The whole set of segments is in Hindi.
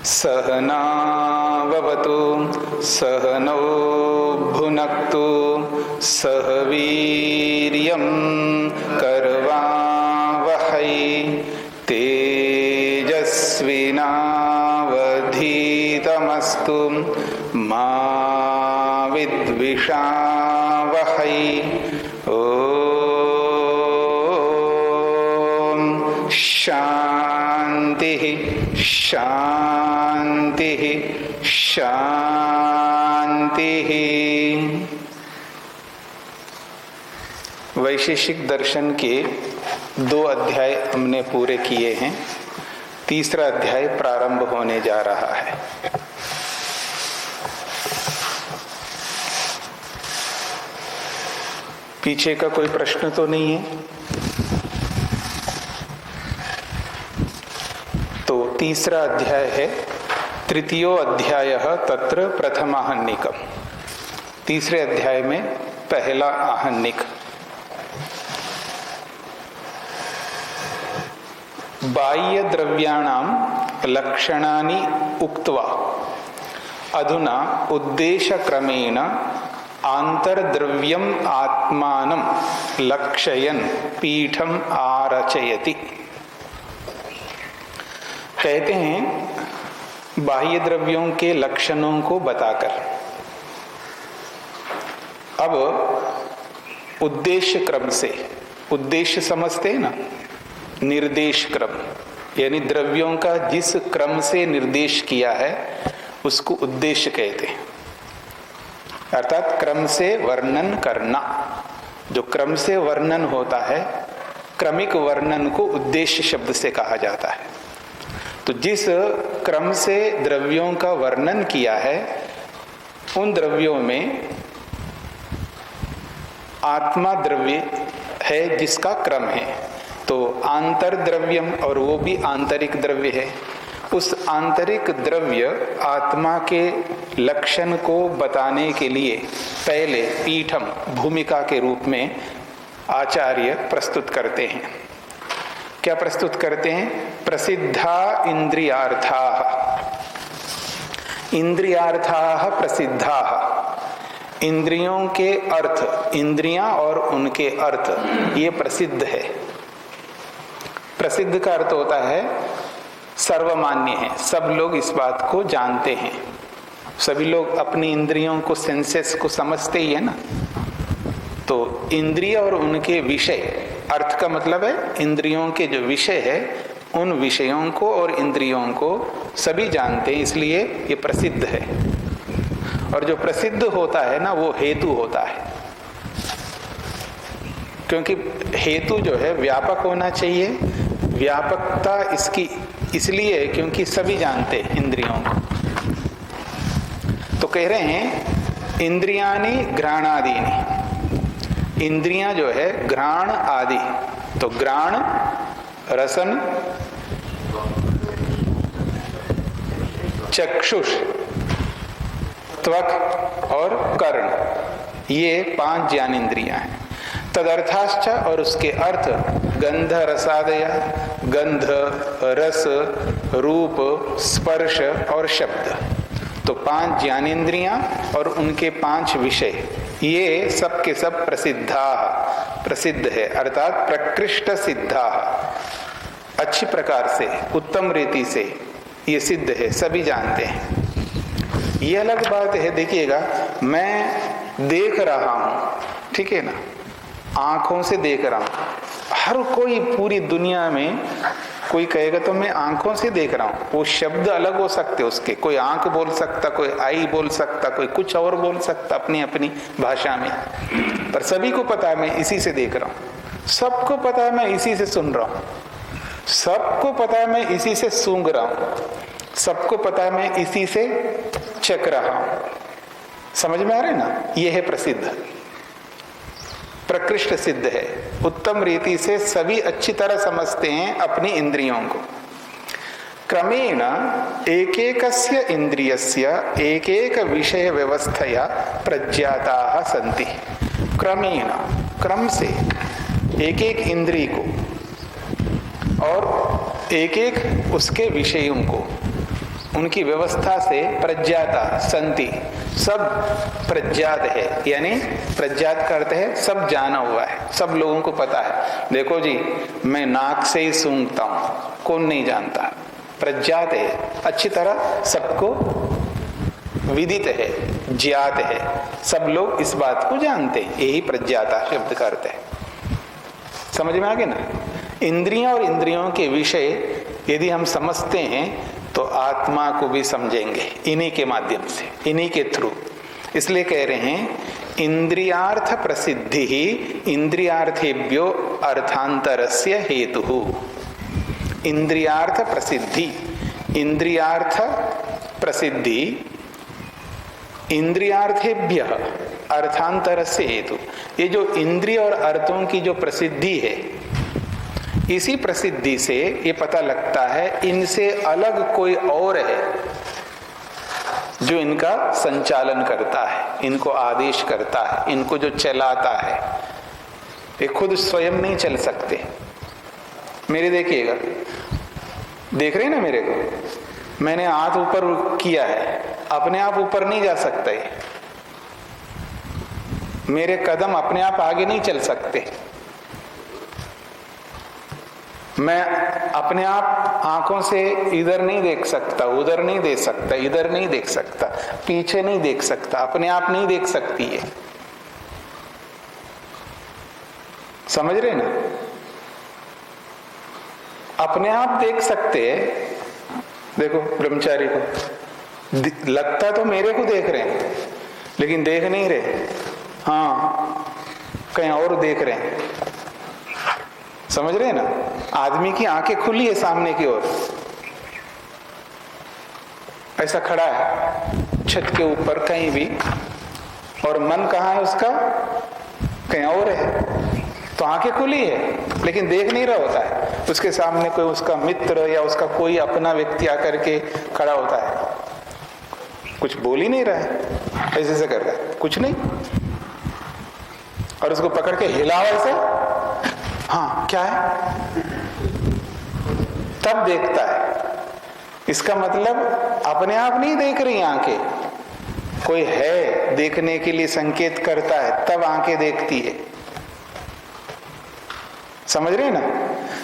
सहनाववतु सहनौ भुनक्तु सह वीर्यं करवावहै तेजस्विनावधीतमस्तु मा विद्विषावहै। ओम शांति शांति शांति। वैशेषिक दर्शन के 2 अध्याय हमने पूरे किए हैं। तीसरा अध्याय प्रारंभ होने जा रहा है। पीछे का कोई प्रश्न तो नहीं है? तो तीसरा अध्याय है तृतीयो अध्यायः तत्र प्रथमाहन्निकम्। तीसरे अध्याय में पहला आहन्निक। बाह्य द्रव्याणां लक्षणानि उक्त्वा अधुना उद्देशक्रमेण आंतर्द्रव्यम आत्मानं लक्षयन् पीठम आरचयति। कहते हैं बाह्य द्रव्यों के लक्षणों को बताकर अब उद्देश्य क्रम से, उद्देश्य समझते हैं ना, निर्देश क्रम, यानी द्रव्यों का जिस क्रम से निर्देश किया है उसको उद्देश्य कहते हैं। अर्थात क्रम से वर्णन करना। जो क्रम से वर्णन होता है, क्रमिक वर्णन को उद्देश्य शब्द से कहा जाता है। तो जिस क्रम से द्रव्यों का वर्णन किया है उन द्रव्यों में आत्मा द्रव्य है जिसका क्रम है। तो आंतर द्रव्यम, और वो भी आंतरिक द्रव्य है। उस आंतरिक द्रव्य आत्मा के लक्षण को बताने के लिए पहले पीठम, भूमिका के रूप में आचार्य प्रस्तुत करते हैं। क्या प्रस्तुत करते हैं? प्रसिद्धा इंद्रियार्थाः। इंद्रियार्थाः प्रसिद्धाः। इंद्रियों के अर्थ, इंद्रियां और उनके अर्थ ये प्रसिद्ध है। प्रसिद्ध का अर्थ होता है सर्वमान्य है, सब लोग इस बात को जानते हैं। सभी लोग अपनी इंद्रियों को, सेंसेस को समझते ही है ना। तो इंद्रिय और उनके विषय, अर्थ का मतलब है इंद्रियों के जो विषय है उन विषयों को और इंद्रियों को सभी जानते हैं, इसलिए ये प्रसिद्ध है। और जो प्रसिद्ध होता है ना वो हेतु होता है, क्योंकि हेतु जो है व्यापक होना चाहिए। व्यापकता इसकी इसलिए क्योंकि सभी जानते हैं इंद्रियों को। तो कह रहे हैं इंद्रियाणि घ्राणादीनि। इंद्रियां जो है घ्राण आदि, तो घ्राण, रसन, चक्षुष, त्वक और कर्ण, ये 5 ज्ञानेंद्रियां हैं। तदर्थाश्च, और उसके अर्थ गंध रसादय, गंध, रस, रूप, स्पर्श और शब्द। तो 5 ज्ञानेंद्रियां और उनके 5 विषय, ये सब के सब प्रसिद्धा, प्रसिद्ध है, अर्थात प्रकृष्ट सिद्धा, अच्छी प्रकार से, उत्तम रीति से ये सिद्ध है, सभी जानते हैं। ये अलग बात है, देखिएगा, मैं देख रहा हूं, ठीक है ना, आंखों से देख रहा हूं। हर कोई पूरी दुनिया में कोई कहेगा तो मैं आंखों से देख रहा हूं, वो शब्द अलग हो सकते उसके, कोई आंख बोल सकता, कोई आई बोल सकता, कोई कुछ और बोल सकता अपनी अपनी भाषा में, पर सभी को पता है मैं इसी से देख रहा हूं, सबको पता है मैं इसी से सुन रहा हूं, सबको पता है मैं इसी से सूंघ रहा हूं, सबको पता है मैं इसी से चख रहा हूं। समझ में आ रहा है ना? ये है प्रसिद्ध, प्रकृष्ट सिद्ध है, उत्तम रीति से सभी अच्छी तरह समझते हैं अपनी इंद्रियों को। क्रमेण एकेकस्य इंद्रियस्य एकैक विषय व्यवस्थया प्रज्ञाताः सन्ति। क्रमेण, क्रम से, एक एक इंद्रिय को और एक एक उसके विषयों को, उनकी व्यवस्था से प्रज्ञाता संति, सब प्रज्ञात है। यानी प्रज्ञात का अर्थ है सब जाना हुआ है, सब लोगों को पता है। देखो जी, मैं नाक से ही सूंघता हूं, कौन नहीं जानता, प्रज्ञात है, अच्छी तरह सबको विदित है, ज्ञात है, सब लोग इस बात को जानते हैं। यही प्रज्ञाता शब्द का अर्थ है। समझ में आ गया ना? इंद्रियां और इंद्रियों के विषय यदि हम समझते हैं तो आत्मा को भी समझेंगे इन्हीं के माध्यम से, इन्हीं के थ्रू। इसलिए कह रहे हैं इंद्रियार्थ प्रसिद्धि ही इंद्रियार्थेभ्यो अर्थांतरस्य हेतु। इंद्रियार्थ प्रसिद्धि, इंद्रियार्थ प्रसिद्धि इंद्रियार्थेभ्य अर्थांतरस्य हेतु। ये जो इंद्रिय और अर्थों की जो प्रसिद्धि है, इसी प्रसिद्धि से ये पता लगता है इनसे अलग कोई और है जो इनका संचालन करता है, इनको आदेश करता है, इनको जो चलाता है। ये खुद स्वयं नहीं चल सकते। मेरे देखिएगा, देख रहे हैं ना मेरे को, मैंने हाथ ऊपर किया है, अपने आप ऊपर नहीं जा सकता है। मेरे कदम अपने आप आगे नहीं चल सकते। मैं अपने आप आंखों से इधर नहीं देख सकता, उधर नहीं देख सकता, इधर नहीं देख सकता, पीछे नहीं देख सकता, अपने आप नहीं देख सकती है। समझ रहे ना? अपने आप देख सकते हैं। देखो ब्रह्मचारी को लगता तो मेरे को देख रहे हैं, लेकिन देख नहीं रहे, हाँ कहीं और देख रहे हैं। समझ रहे हैं ना? आदमी की आंखें खुली है सामने की ओर, ऐसा खड़ा है छत के ऊपर कहीं भी, और मन कहाँ है उसका? कहीं और है। तो आंखें खुली है लेकिन देख नहीं रहा होता है। उसके सामने कोई उसका मित्र या उसका कोई अपना व्यक्ति आकर के खड़ा होता है, कुछ बोल ही नहीं रहा है, ऐसे से कर रहा है, कुछ नहीं, और उसको पकड़ के हिलाओ ऐसे, हाँ क्या है, तब देखता है। इसका मतलब अपने आप नहीं देख रही आंखें, कोई है देखने के लिए संकेत करता है, तब आंखें देखती है। समझ रहे हैं ना?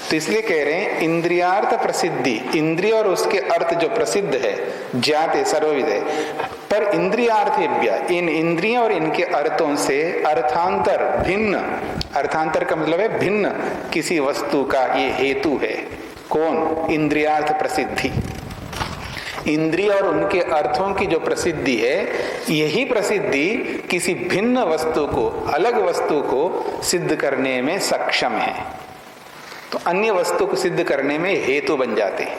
तो इसलिए कह रहे हैं इंद्रियार्थ प्रसिद्धि, इंद्रिय और उसके अर्थ जो प्रसिद्ध है, ज्ञात है, सर्वविद है, पर इंद्रियार्थेभ्य, इन इंद्रियों और इनके अर्थों से अर्थांतर भिन्न, अर्थांतर का मतलब है भिन्न किसी वस्तु का ये हेतु है। कौन? इंद्रियार्थ प्रसिद्धि। इंद्रिय और उनके अर्थों की जो प्रसिद्धि है, यही प्रसिद्धि किसी भिन्न वस्तु को, अलग वस्तु को सिद्ध करने में सक्षम है। तो अन्य वस्तु को सिद्ध करने में हेतु बन जाते हैं।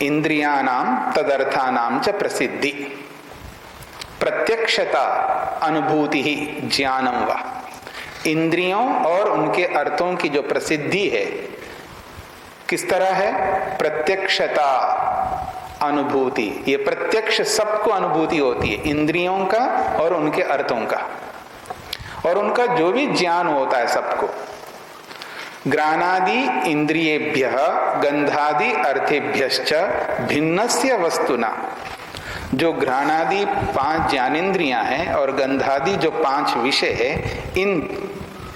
इंद्रियाणाम तदर्थानाम च प्रसिद्धि प्रत्यक्षता अनुभूति ही ज्ञानम वा। इंद्रियों और उनके अर्थों की जो प्रसिद्धि है किस तरह है? प्रत्यक्षता अनुभूति। ये प्रत्यक्ष सबको अनुभूति होती है, इंद्रियों का और उनके अर्थों का, और उनका जो भी ज्ञान होता है सबको। ग्राणादि इंद्रियेभ्यः गंधादि अर्थेभ्यश्च भिन्नस्य वस्तुना। जो घ्राणादि 5 ज्ञानेन्द्रियां हैं और गंधादि जो 5 विषय है, इन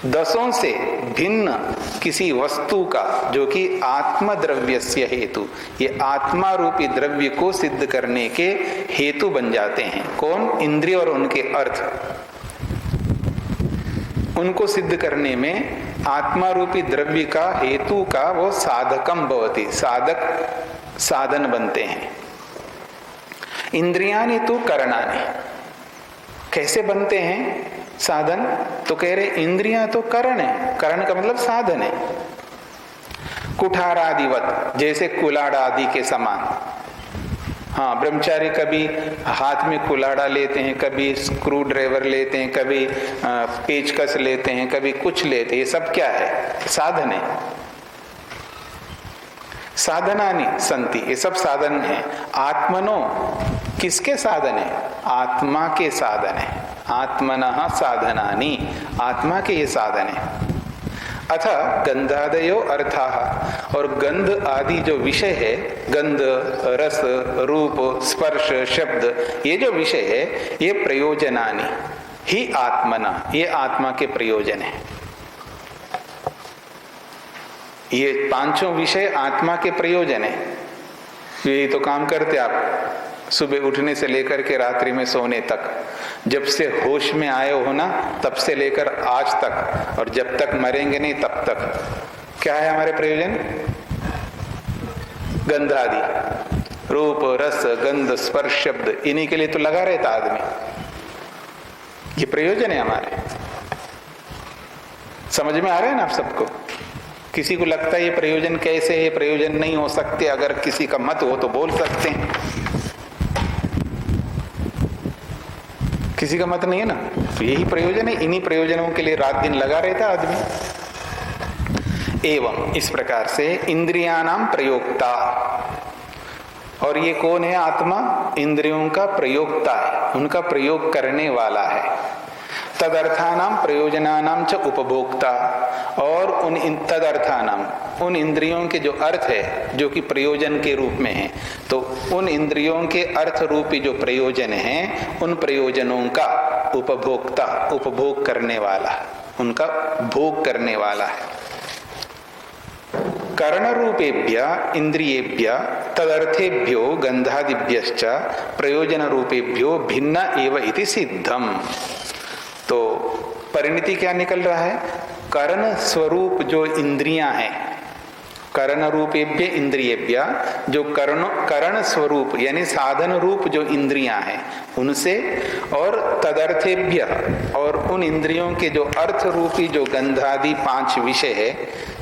10 से भिन्न किसी वस्तु का, जो कि आत्म द्रव्यस्य हेतु, ये आत्मा रूपी द्रव्य को सिद्ध करने के हेतु बन जाते हैं। कौन? इंद्रिय और उनके अर्थ। उनको सिद्ध करने में आत्मा रूपी द्रव्य का हेतु का वो साधकम भवति, साधक साधन बनते हैं। इंद्रियानि तु करणानि। कैसे बनते हैं साधन? तो कह रहे इंद्रियां तो करण है, करण का मतलब साधन है। कुठारादिवत, जैसे कुलाड़ आदि के समान। हाँ, ब्रह्मचारी कभी हाथ में कुल्हाड़ा लेते हैं, कभी स्क्रू ड्राइवर लेते हैं, कभी पेचकस लेते हैं, कभी कुछ लेते हैं। ये सब क्या है? साधन है। साधनानि संति, ये सब साधन है। आत्मनो, किसके साधन है? आत्मा के साधन है। आत्मनः साधनानि, आत्मा के ये साधन है। अथ गंधादयो अर्थाः, और गंध आदि जो विषय है, गंध, रस, रूप, स्पर्श, शब्द, ये जो विषय है ये प्रयोजनानि ही आत्मना, ये आत्मा के प्रयोजन है। ये पांचों विषय आत्मा के प्रयोजन है। यही तो काम करते आप सुबह उठने से लेकर के रात्रि में सोने तक, जब से होश में आए हो ना तब से लेकर आज तक, और जब तक मरेंगे नहीं तब तक क्या है हमारे प्रयोजन? गंध आदि, रूप, रस, गंध, स्पर्श, शब्द, इन्हीं के लिए तो लगा रहता आदमी। ये प्रयोजन है हमारे। समझ में आ रहा है ना आप सबको? किसी को लगता है ये प्रयोजन कैसे है, प्रयोजन नहीं हो सकते, अगर किसी का मत हो तो बोल सकते हैं। किसी का मत नहीं है ना, तो यही प्रयोजन है। इन्हीं प्रयोजनों के लिए रात दिन लगा रहता आदमी। एवं इस प्रकार से इंद्रियानाम प्रयोक्ता, और ये कौन है? आत्मा इंद्रियों का प्रयोक्ता है, उनका प्रयोग करने वाला है। तदर्थानाम प्रयोजनानाम च उपभोक्ता, और उन तदर्थानाम, उन इंद्रियों के जो अर्थ है जो कि प्रयोजन के रूप में है, तो उन इंद्रियों के अर्थ रूपी जो प्रयोजन है, उन प्रयोजनों का उपभोक्ता, उपभोग करने वाला, उनका भोग करने वाला है। कर्ण रूपेभ्य इंद्रियेभ्य तदर्थेभ्यो गंधादिभ्यश्च प्रयोजन रूपेभ्यो भिन्न एव इति सिद्धम। तो परिणति क्या निकल रहा है? कर्ण स्वरूप जो इंद्रियां हैं, कर्ण रूपेभ्य इंद्रियेभ्य, जो कर्ण स्वरूप यानी साधन रूप जो इंद्रियां हैं उनसे, और तदर्थेभ्य, और उन इंद्रियों के जो अर्थ रूपी जो गंधादि पांच विषय है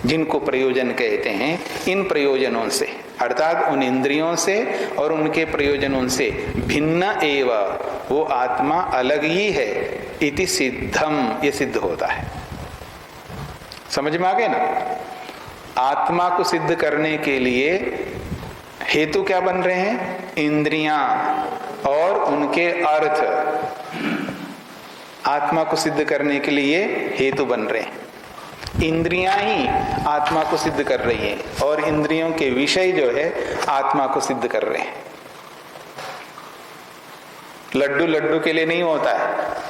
जिनको प्रयोजन कहते हैं, इन प्रयोजनों से, अर्थात उन इंद्रियों से और उनके प्रयोजनों से भिन्न एव, वो आत्मा अलग ही है, इति सिद्धम, ये सिद्ध होता है। समझ में आ गए ना? आत्मा को सिद्ध करने के लिए हेतु क्या बन रहे हैं? इंद्रियां और उनके अर्थ आत्मा को सिद्ध करने के लिए हेतु बन रहे हैं। इंद्रियां ही आत्मा को सिद्ध कर रही हैं, और इंद्रियों के विषय जो है आत्मा को सिद्ध कर रहे हैं। लड्डू लड्डू के लिए नहीं होता है।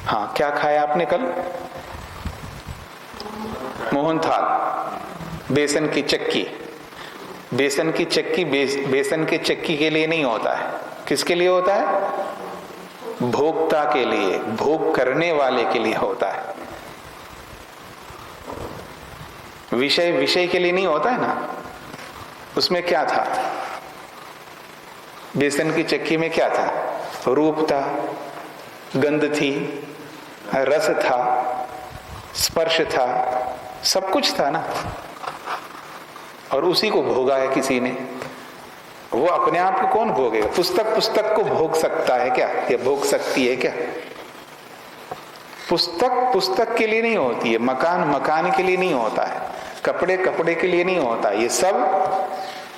हाँ, क्या खाया आपने कल? मोहनथाल, बेसन की चक्की। बेसन की चक्की बेसन के चक्की के लिए नहीं होता है। किसके लिए होता है? भोक्ता के लिए, भोग करने वाले के लिए होता है। विषय विषय के लिए नहीं होता है ना। उसमें क्या था? बेसन की चक्की में क्या था? रूप था, गंध थी, रस था, स्पर्श था, सब कुछ था ना। और उसी को भोगा है किसी ने। वो अपने आप को कौन भोगेगा? पुस्तक को भोग सकता है क्या? या भोग सकती है क्या? पुस्तक के लिए नहीं होती है, मकान के लिए नहीं होता है, कपड़े के लिए नहीं होता। ये सब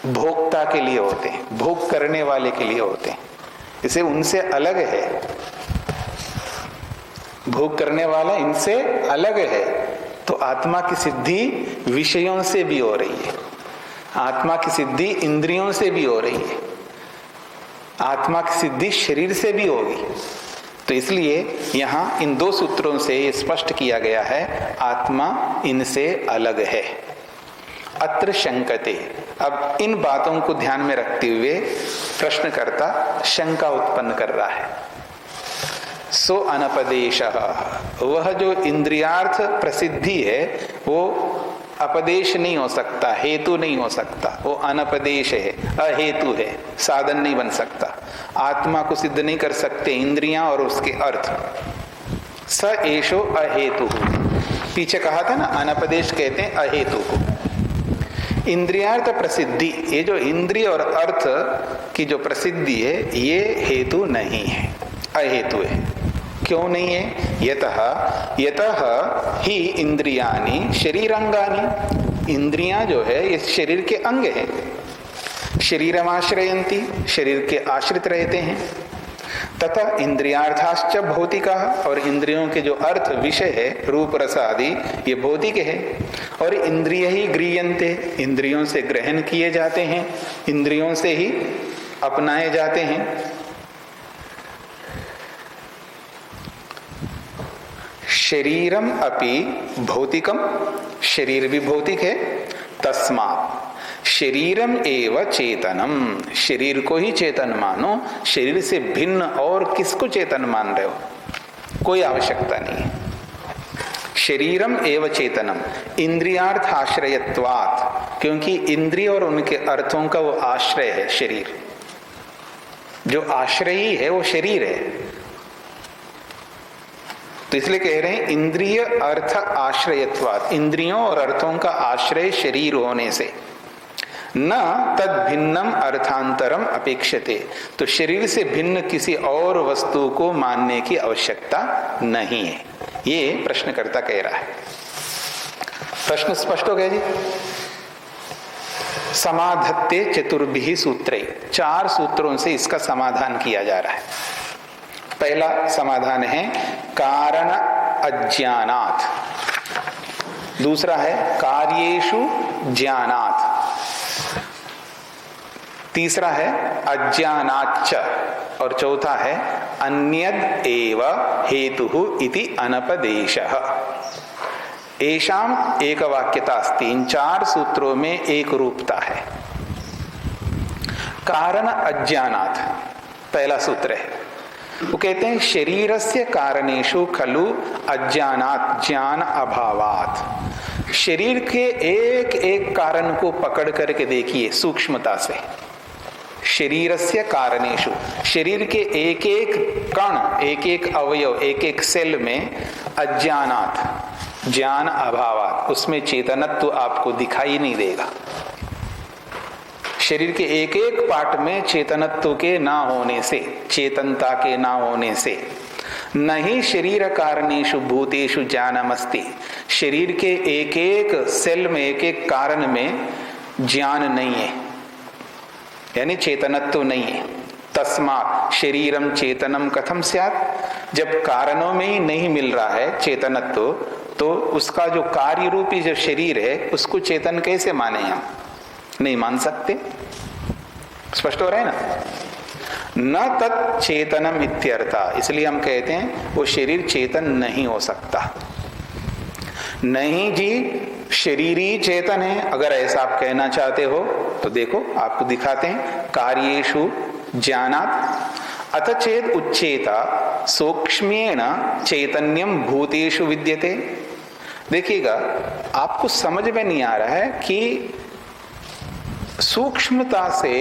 भोक्ता के लिए होते हैं, भोग करने वाले के लिए होते हैं। इसे उनसे अलग है, भोग करने वाला इनसे अलग है। तो आत्मा की सिद्धि विषयों से भी हो रही है, आत्मा की सिद्धि इंद्रियों से भी हो रही है, आत्मा की सिद्धि शरीर से भी होगी। तो इसलिए यहां इन दो सूत्रों से ये स्पष्ट किया गया है, आत्मा इनसे अलग है। अत्र शंकते, अब इन बातों को ध्यान में रखते हुए प्रश्नकर्ता शंका उत्पन्न कर रहा है। सो अनपदेशः, वह जो इंद्रियार्थ प्रसिद्धि है वो अपदेश नहीं हो सकता, हेतु नहीं हो सकता, वो अनपदेश है, अहेतु है, साधन नहीं बन सकता। आत्मा को सिद्ध नहीं कर सकते इंद्रियां और उसके अर्थ। स एषो अहेतु, पीछे कहा था ना अनपदेश कहते हैं अहेतु को। इंद्रियार्थ प्रसिद्धि, ये जो इंद्रिय और अर्थ की जो प्रसिद्धि है ये हेतु नहीं है, अहेतु है। क्यों नहीं है? यतः ही इंद्रियानि शरीरांगानि, इंद्रियां जो है ये शरीर के अंग है। शरीरमाश्रयन्ति, शरीर के आश्रित रहते हैं। तथा इंद्रियार्थाश्च भौतिका, और इंद्रियों के जो अर्थ विषय है रूप रस आदि ये भौतिक है। और इंद्रिय ही गृह्यन्ते, इंद्रियों से ग्रहण किए जाते हैं, इंद्रियों से ही अपनाए जाते हैं। शरीरम अपि भौतिकम, शरीर भी भौतिक है। तस्मात् शरीरम एव चेतनम, शरीर को ही चेतन मानो, शरीर से भिन्न और किसको चेतन मान रहे हो, कोई आवश्यकता नहीं है। शरीरम एव चेतनम इंद्रियार्थ आश्रयत्वात्, क्योंकि इंद्रिय और उनके अर्थों का वो आश्रय है शरीर, जो आश्रयी है वो शरीर है। तो इसलिए कह रहे हैं इंद्रिय अर्थ आश्रयत्वात्, इंद्रियों और अर्थों का आश्रय शरीर होने से न तद भिन्नम अर्थांतरम अपेक्षते, तो शरीर से भिन्न किसी और वस्तु को मानने की आवश्यकता नहीं है, ये प्रश्नकर्ता कह रहा है। प्रश्न स्पष्ट हो गया जी। समाधत्ते चतुर्भिः सूत्रे, 4 सूत्रों से इसका समाधान किया जा रहा है। पहला समाधान है कारण अज्ञानात्, दूसरा है कार्येषु ज्ञानात्, तीसरा है अज्ञानाच्च, और चौथा है अन्यद एव हेतुः इति अनपदेशः। एषाम एक वाक्यतास्ति, इन 4 सूत्रों में एक रूपता है। कारण अज्ञानात् पहला सूत्र है, वो कहते हैं शरीरस्य कारणेषु खलु अज्ञानात् ज्ञान अभावात्। शरीर के एक एक कारण को पकड़ करके देखिए सूक्ष्मता से। शरीरस्य कारणेषु, शरीर के एक एक कण, एक एक अवयव, एक एक सेल में अज्ञानात् ज्ञान अभावात्, उसमें चेतनत्व आपको दिखाई नहीं देगा। शरीर के एक एक पार्ट में चेतनत्व के ना होने से, चेतनता के ना होने से, नहीं शरीर कारणेषु भूतेषु ज्ञानमस्ति, शरीर के एक एक सेल में, एक एक कारण में ज्ञान नहीं है, यानी चेतनत्व नहीं है। तस्मात् शरीरम चेतनम कथम स्यात्, जब कारणों में ही नहीं मिल रहा है चेतनत्व, तो उसका जो कार्य रूपी जो शरीर है उसको चेतन कैसे माने हम, नहीं मान सकते। स्पष्ट हो रहा है ना। न तत् चेतनम इत्यर्था, इसलिए हम कहते हैं वो शरीर चेतन नहीं हो सकता। नहीं जी शरीर ही चेतन है, अगर ऐसा आप कहना चाहते हो तो देखो आपको दिखाते हैं। कार्येषु ज्ञानात् अथ चेत उच्चेता सूक्ष्मेण चैतन्यम भूतेषु विद्यते। देखिएगा आपको समझ में नहीं आ रहा है कि सूक्ष्मता से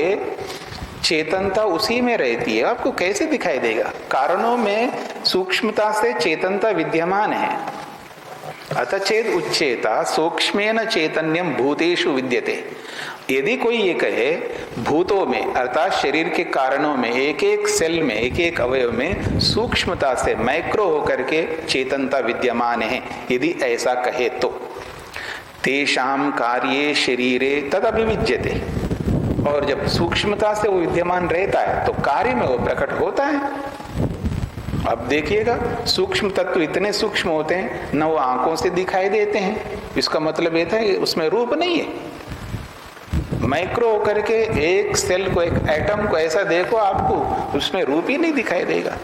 चेतनता उसी में रहती है, आपको कैसे दिखाई देगा। कारणों में सूक्ष्मता से चेतनता विद्यमान है। अतः चेत उच्चेता सूक्ष्मेन चैतन्यम भूतेषु विद्यते। यदि कोई ये कहे भूतों में अर्थात शरीर के कारणों में, एक एक सेल में, एक एक अवयव में सूक्ष्मता से माइक्रो होकर के चेतनता विद्यमान है, यदि ऐसा कहे तो तेषाम कार्ये शरीरे तद अभिविद्यते, और जब सूक्ष्मता से वो विद्यमान रहता है तो कार्य में वो प्रकट होता है। अब देखिएगा सूक्ष्म तत्व इतने सूक्ष्म होते हैं न वो आंखों से दिखाई देते हैं, इसका मतलब ये था कि उसमें रूप नहीं है। माइक्रो होकर के एक सेल को, एक एटम को ऐसा देखो आपको उसमें रूप ही नहीं दिखाई देगा।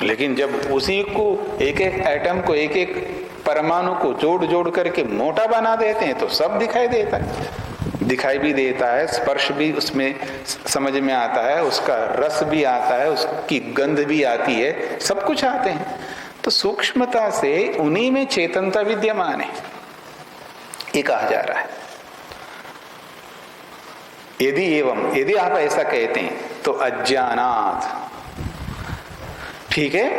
लेकिन जब उसी को, एक एक एटम को, एक एक परमाणु को जोड़ जोड़ करके मोटा बना देते हैं तो सब दिखाई देता है, दिखाई भी देता है, स्पर्श भी उसमें समझ में आता है, उसका रस भी आता है, उसकी गंध भी आती है, सब कुछ आते हैं। तो सूक्ष्मता से उन्हीं में चेतनता विद्यमान है, ये कहा जा रहा है। यदि आप ऐसा कहते हैं तो अज्ञानात्, ठीक है।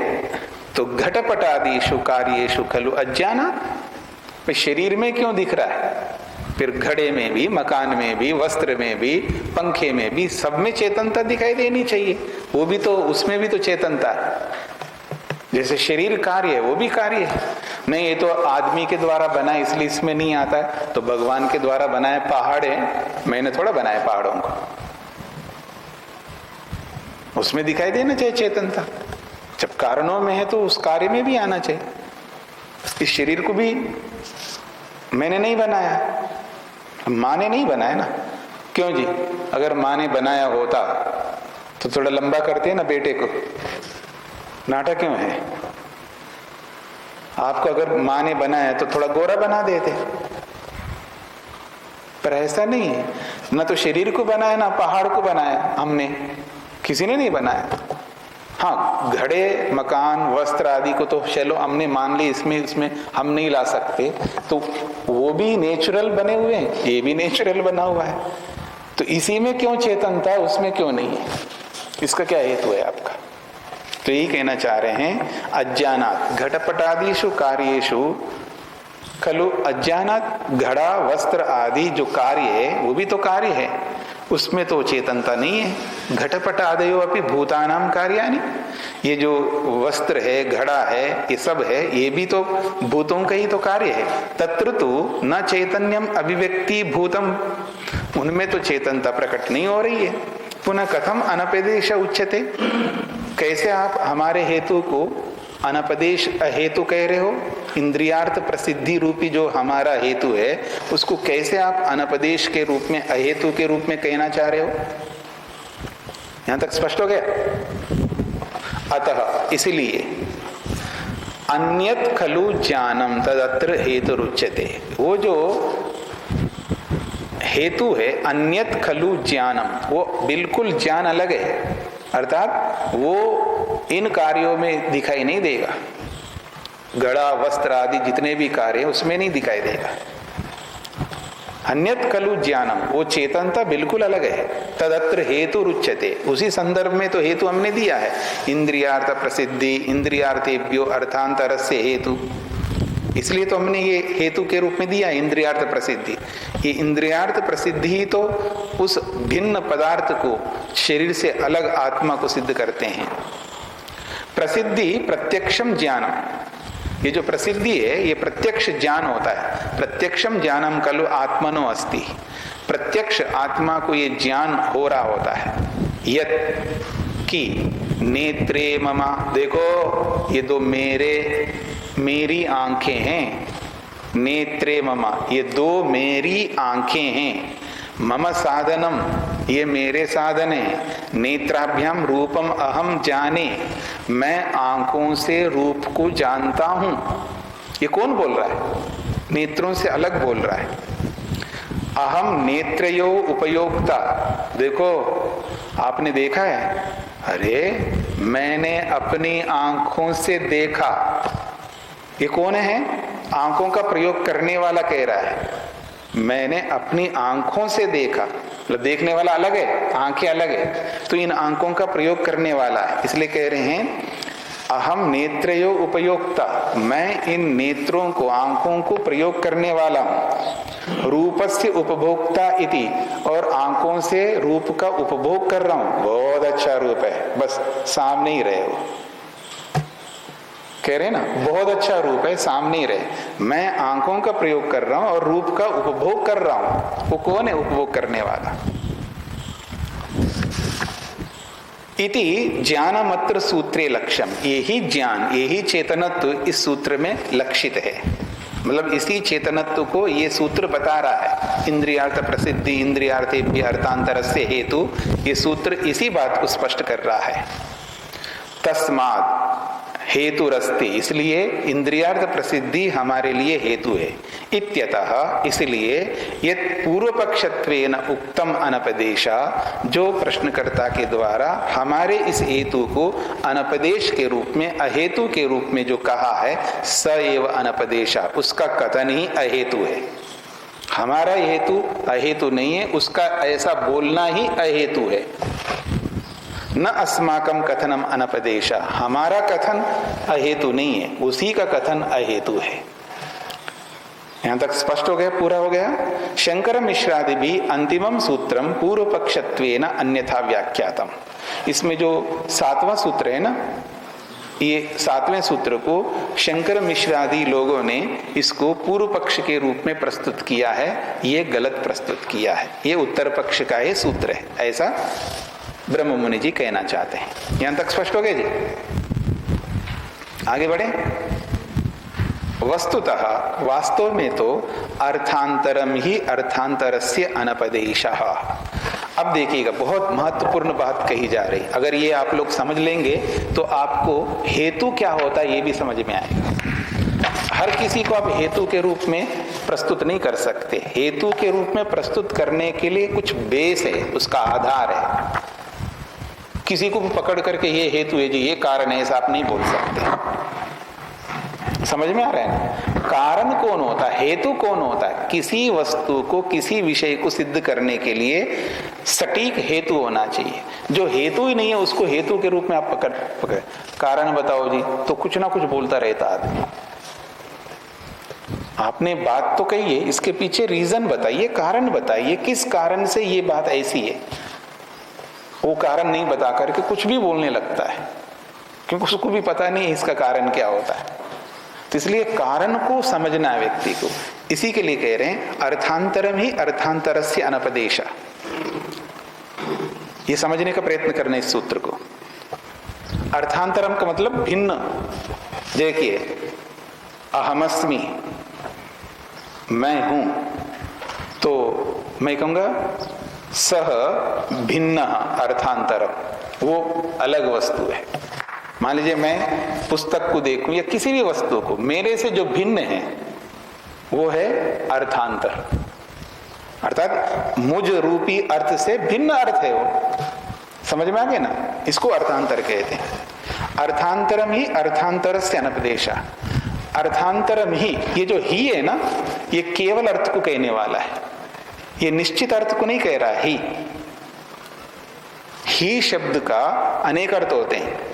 तो घटपटादिषु कार्येषु खलु अज्ञानात्, शरीर में क्यों दिख रहा है, फिर घड़े में भी, मकान में भी, वस्त्र में भी, पंखे में भी, सब में चेतनता दिखाई देनी चाहिए। वो भी तो, उसमें भी तो चेतनता है। जैसे शरीर कार्य है वो भी कार्य है। नहीं ये तो आदमी के द्वारा बना इसलिए इसमें नहीं आता है, तो भगवान के द्वारा बनाए पहाड़ है, मैंने थोड़ा बनाए पहाड़ों को, उसमें दिखाई देना चाहिए चेतनता। जब कारणों में है तो उस कार्य में भी आना चाहिए। इस शरीर को भी मैंने नहीं बनाया, माँ ने नहीं बनाया ना। क्यों जी? अगर माँ ने बनाया होता तो थोड़ा लंबा करते ना बेटे को, नाटक क्यों है? आपको अगर माँ ने बनाया तो थोड़ा गोरा बना देते, पर ऐसा नहीं है। न तो शरीर को बनाया ना पहाड़ को बनाया हमने, किसी ने नहीं बनाया। हाँ, घड़े, मकान, वस्त्र आदि को तो चलो हमने मान ली, इसमें हम नहीं ला सकते, तो वो भी नेचुरल बने हुए हैं, ये भी नेचुरल बना हुआ है। तो इसी में क्यों चेतनता, उसमें क्यों नहीं है? इसका क्या हेतु है आपका? तो यही कहना चाह रहे हैं, अज्ञानात् घटपटादिषु कार्येषु खलु अज्ञानात् घड़ा वस्त्र आदि जो कार्य है वो भी तो कार्य है, उसमें तो चेतनता नहीं है। घटपट आदयो अपि भूतानाम कार्याणि, ये जो वस्त्र है, घड़ा है, ये सब है, ये भी तो भूतों का ही तो कार्य है। तत्र तो न चैतन्यम अभिव्यक्ति भूतम, उनमें तो चेतनता प्रकट नहीं हो रही है। पुनः कथम अनपदेश उच्यते, कैसे आप हमारे हेतु को अनपदेश हेतु कह रहे हो? इंद्रियार्थ प्रसिद्धि रूपी जो हमारा हेतु है उसको कैसे आप अनपदेश के रूप में, अहेतु के रूप में कहना चाह रहे हो? यहां तक स्पष्ट हो गया? अतः इसलिए अन्यत खलु ज्ञानम तदत्र हेतु रुच्यते, वो जो हेतु है अन्यत खलु ज्ञानम, वो बिल्कुल ज्ञान अलग है, अर्थात वो इन कार्यों में दिखाई नहीं देगा। घड़ा वस्त्र आदि जितने भी कार्य हैं उसमें नहीं दिखाई देगा। अन्यत खलु ज्ञानम, वो चेतनता बिल्कुल अलग है। तदत्र हेतु रुच्यते, उसी संदर्भ में तो हेतु हमने दिया है। इंद्रियार्थ प्रसिद्धि, इंद्रियार्थेभ्यो अर्थांतरस्य हेतु, इसलिए तो हमने ये हेतु के रूप में दिया इंद्रियार्थ प्रसिद्धि। ये इंद्रियार्थ प्रसिद्धि ही तो उस भिन्न पदार्थ को, शरीर से अलग आत्मा को सिद्ध करते हैं। प्रसिद्धि प्रत्यक्षम ज्ञानम, ये जो प्रसिद्धि है ये प्रत्यक्ष ज्ञान होता है। प्रत्यक्षम ज्ञानम खलु आत्मनो अस्ति, प्रत्यक्ष आत्मा को ये ज्ञान हो रहा होता है। यत् कि नेत्रे ममा, देखो ये दो मेरी आंखें हैं। नेत्रे ममा, ये दो मेरी आंखें हैं। मम साधनम, ये मेरे साधन है। नेत्राभ्याम रूपम अहम जाने, मैं आंखों से रूप को जानता हूं। ये कौन बोल रहा है? नेत्रों से अलग बोल रहा है। अहम नेत्रयो उपयोक्ता, देखो आपने देखा है, अरे मैंने अपनी आंखों से देखा। ये कौन है? आंखों का प्रयोग करने वाला कह रहा है, मैंने अपनी आंखों से देखा। मतलब देखने वाला अलग है, आंखें अलग है, तो इन आंखों का प्रयोग करने वाला है। इसलिए कह रहे हैं अहम नेत्रयो उपयोक्ता, मैं इन नेत्रों को, आंखों को प्रयोग करने वाला हूं। रूपस्य उपभोक्ता इति, और आंखों से रूप का उपभोग कर रहा हूं। बहुत अच्छा रूप है, बस सामने ही रहे हो, कह रहे ना, बहुत अच्छा रूप है, सामने ही रहे। मैं आंखों का प्रयोग कर रहा हूं और रूप का उपभोग कर रहा हूं। वो कौन है उपभोग करने वाला? इति ज्ञानमत्र सूत्रे लक्ष्यम, यही ज्ञान, यही चेतनत्व इस सूत्र में लक्षित है। मतलब इसी चेतनत्व को ये सूत्र बता रहा है। इंद्रियार्थ प्रसिद्धि इंद्रियार्थेभ्य अर्थांतरस्य हेतु, ये सूत्र इसी बात को स्पष्ट कर रहा है। तस्मात् हेतु रस्ति, इसलिए इंद्रियार्थ प्रसिद्धि हमारे लिए हेतु है। इत्यतः, इसलिए यत् पूर्व पक्षत्वेन उक्तम अनपदेशा, जो प्रश्नकर्ता के द्वारा हमारे इस हेतु को अनपदेश के रूप में, अहेतु के रूप में जो कहा है, स एव अनपदेशा, उसका कथन ही अहेतु है। हमारा हेतु अहेतु नहीं है, उसका ऐसा बोलना ही अहेतु है। न अस्माकम कथनम अनपदेशा, हमारा कथन अहेतु नहीं है, उसी का कथन अहेतु है। यहां तक स्पष्ट हो गया, पूरा हो गया। शंकर मिश्रादि भी अंतिमम सूत्रम पूर्व पक्षत्वेन अन्यथा व्याख्यातम, इसमें जो 7वां सूत्र है ना, ये 7वें सूत्र को शंकर मिश्रादि लोगों ने इसको पूर्व पक्ष के रूप में प्रस्तुत किया है। ये गलत प्रस्तुत किया है, ये उत्तर पक्ष का ही सूत्र है, ऐसा ब्रह्म मुनि जी कहना चाहते हैं। यहां तक स्पष्ट हो गए जी? आगे बढ़े। वस्तुतः वास्तव में तो अर्थांतरम ही अर्थांतरस्य अनपदेशः। अब देखिएगा, बहुत महत्वपूर्ण बात कही जा रही। अगर ये आप लोग समझ लेंगे तो आपको हेतु क्या होता है ये भी समझ में आएगा। हर किसी को आप हेतु के रूप में प्रस्तुत नहीं कर सकते। हेतु के रूप में प्रस्तुत करने के लिए कुछ बेस है, उसका आधार है। किसी को भी पकड़ करके ये हेतु है जी, ये कारण है, ऐसा आप नहीं बोल सकते। समझ में आ रहा है ना? कारण कौन होता है, हेतु कौन होता है? किसी वस्तु को, किसी विषय को सिद्ध करने के लिए सटीक हेतु होना चाहिए। जो हेतु ही नहीं है उसको हेतु के रूप में आप पकड़ कारण बताओ जी, तो कुछ ना कुछ बोलता रहता आदमी। आपने बात तो कही है, इसके पीछे रीजन बताइए, कारण बताइए, किस कारण से ये बात ऐसी है। वो कारण नहीं बता करके कुछ भी बोलने लगता है, क्योंकि उसको भी पता नहीं है इसका कारण क्या होता है। तो इसलिए कारण को समझना है व्यक्ति को। इसी के लिए कह रहे हैं अर्थांतरम ही अर्थांतरस्य अनपदेशा। ये समझने का प्रयत्न करना इस सूत्र को। अर्थांतरम का मतलब भिन्न। देखिए, अहमस्मि, मैं हूं, तो मैं कहूंगा सह भिन्न अर्थांतरम, वो अलग वस्तु है। मान लीजिए मैं पुस्तक को देखूं या किसी भी वस्तु को, मेरे से जो भिन्न है वो है अर्थांतर। अर्थात मुझ रूपी अर्थ से भिन्न अर्थ है वो। समझ में आ गया ना? इसको अर्थांतर कहते हैं। अर्थांतरम ही अर्थांतरस्य अनपदेशः। अर्थांतरम ही, ये जो ही है ना, ये केवल अर्थ को कहने वाला है, ये निश्चित अर्थ को नहीं कह रहा है। ही शब्द का अनेक अर्थ होते हैं।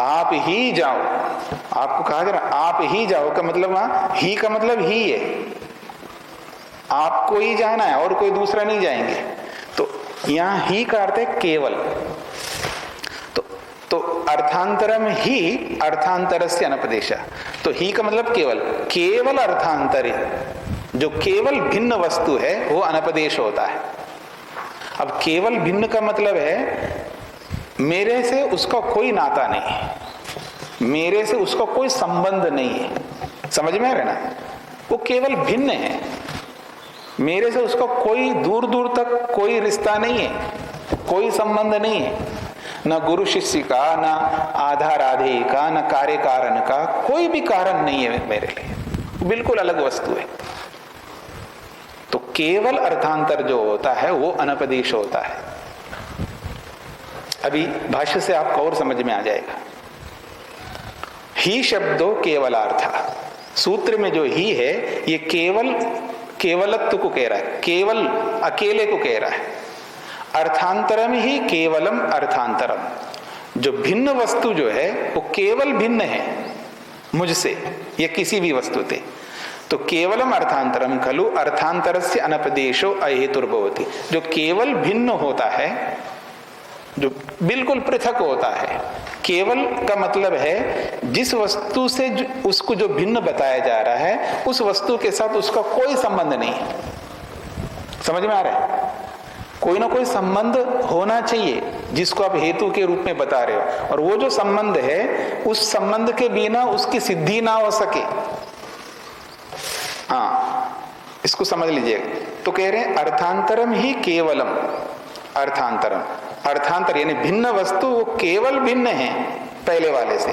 आप ही जाओ, आपको कहा जा रहा आप ही जाओ का मतलब, ही का मतलब ही है, आपको ही जाना है और कोई दूसरा नहीं जाएंगे। तो यहां ही का अर्थ है केवल। तो अर्थांतरम ही अर्थांतरस्य अनपदेशः। तो ही का मतलब केवल, केवल अर्थांतर, जो केवल भिन्न वस्तु है वो अनपदेश होता है। अब केवल भिन्न का मतलब है मेरे से उसका कोई नाता नहीं है, मेरे से उसका कोई संबंध नहीं है। समझ में आ रहा है ना? वो केवल भिन्न है, मेरे से उसका कोई दूर दूर तक कोई रिश्ता नहीं है, कोई संबंध नहीं है, न गुरु शिष्य का, न आधार आधेय का, न कार्य कारण का, कोई भी कारण नहीं है मेरे लिए, बिल्कुल अलग वस्तु है। तो केवल अर्थांतर जो होता है वो अनपदेश होता है। अभी भाष्य से आपको और समझ में आ जाएगा। ही शब्दो केवलार्थ, सूत्र में जो ही है ये केवल केवलत्व को कह रहा है, केवल अकेले को कह रहा है। अर्थांतरम ही केवलम अर्थांतरम, जो भिन्न वस्तु जो है वो केवल भिन्न है मुझसे या किसी भी वस्तु से। तो केवलम अर्थांतरम खलु अर्थांतरस्य अनपदेशो अहेतुर्भवति। जो केवल भिन्न होता है, जो बिल्कुल पृथक होता है, केवल का मतलब है जिस वस्तु से उसको जो भिन्न बताया जा रहा है उस वस्तु के साथ उसका कोई संबंध नहीं है। समझ में आ रहा है? कोई ना कोई संबंध होना चाहिए जिसको आप हेतु के रूप में बता रहे हो, और वो जो संबंध है उस संबंध के बिना उसकी सिद्धि ना हो सके। हाँ, इसको समझ लीजिएगा। तो कह रहे हैं अर्थांतरम ही केवलम, अर्थांतरम, अर्थांतर यानी भिन्न वस्तु वो केवल भिन्न है पहले वाले से।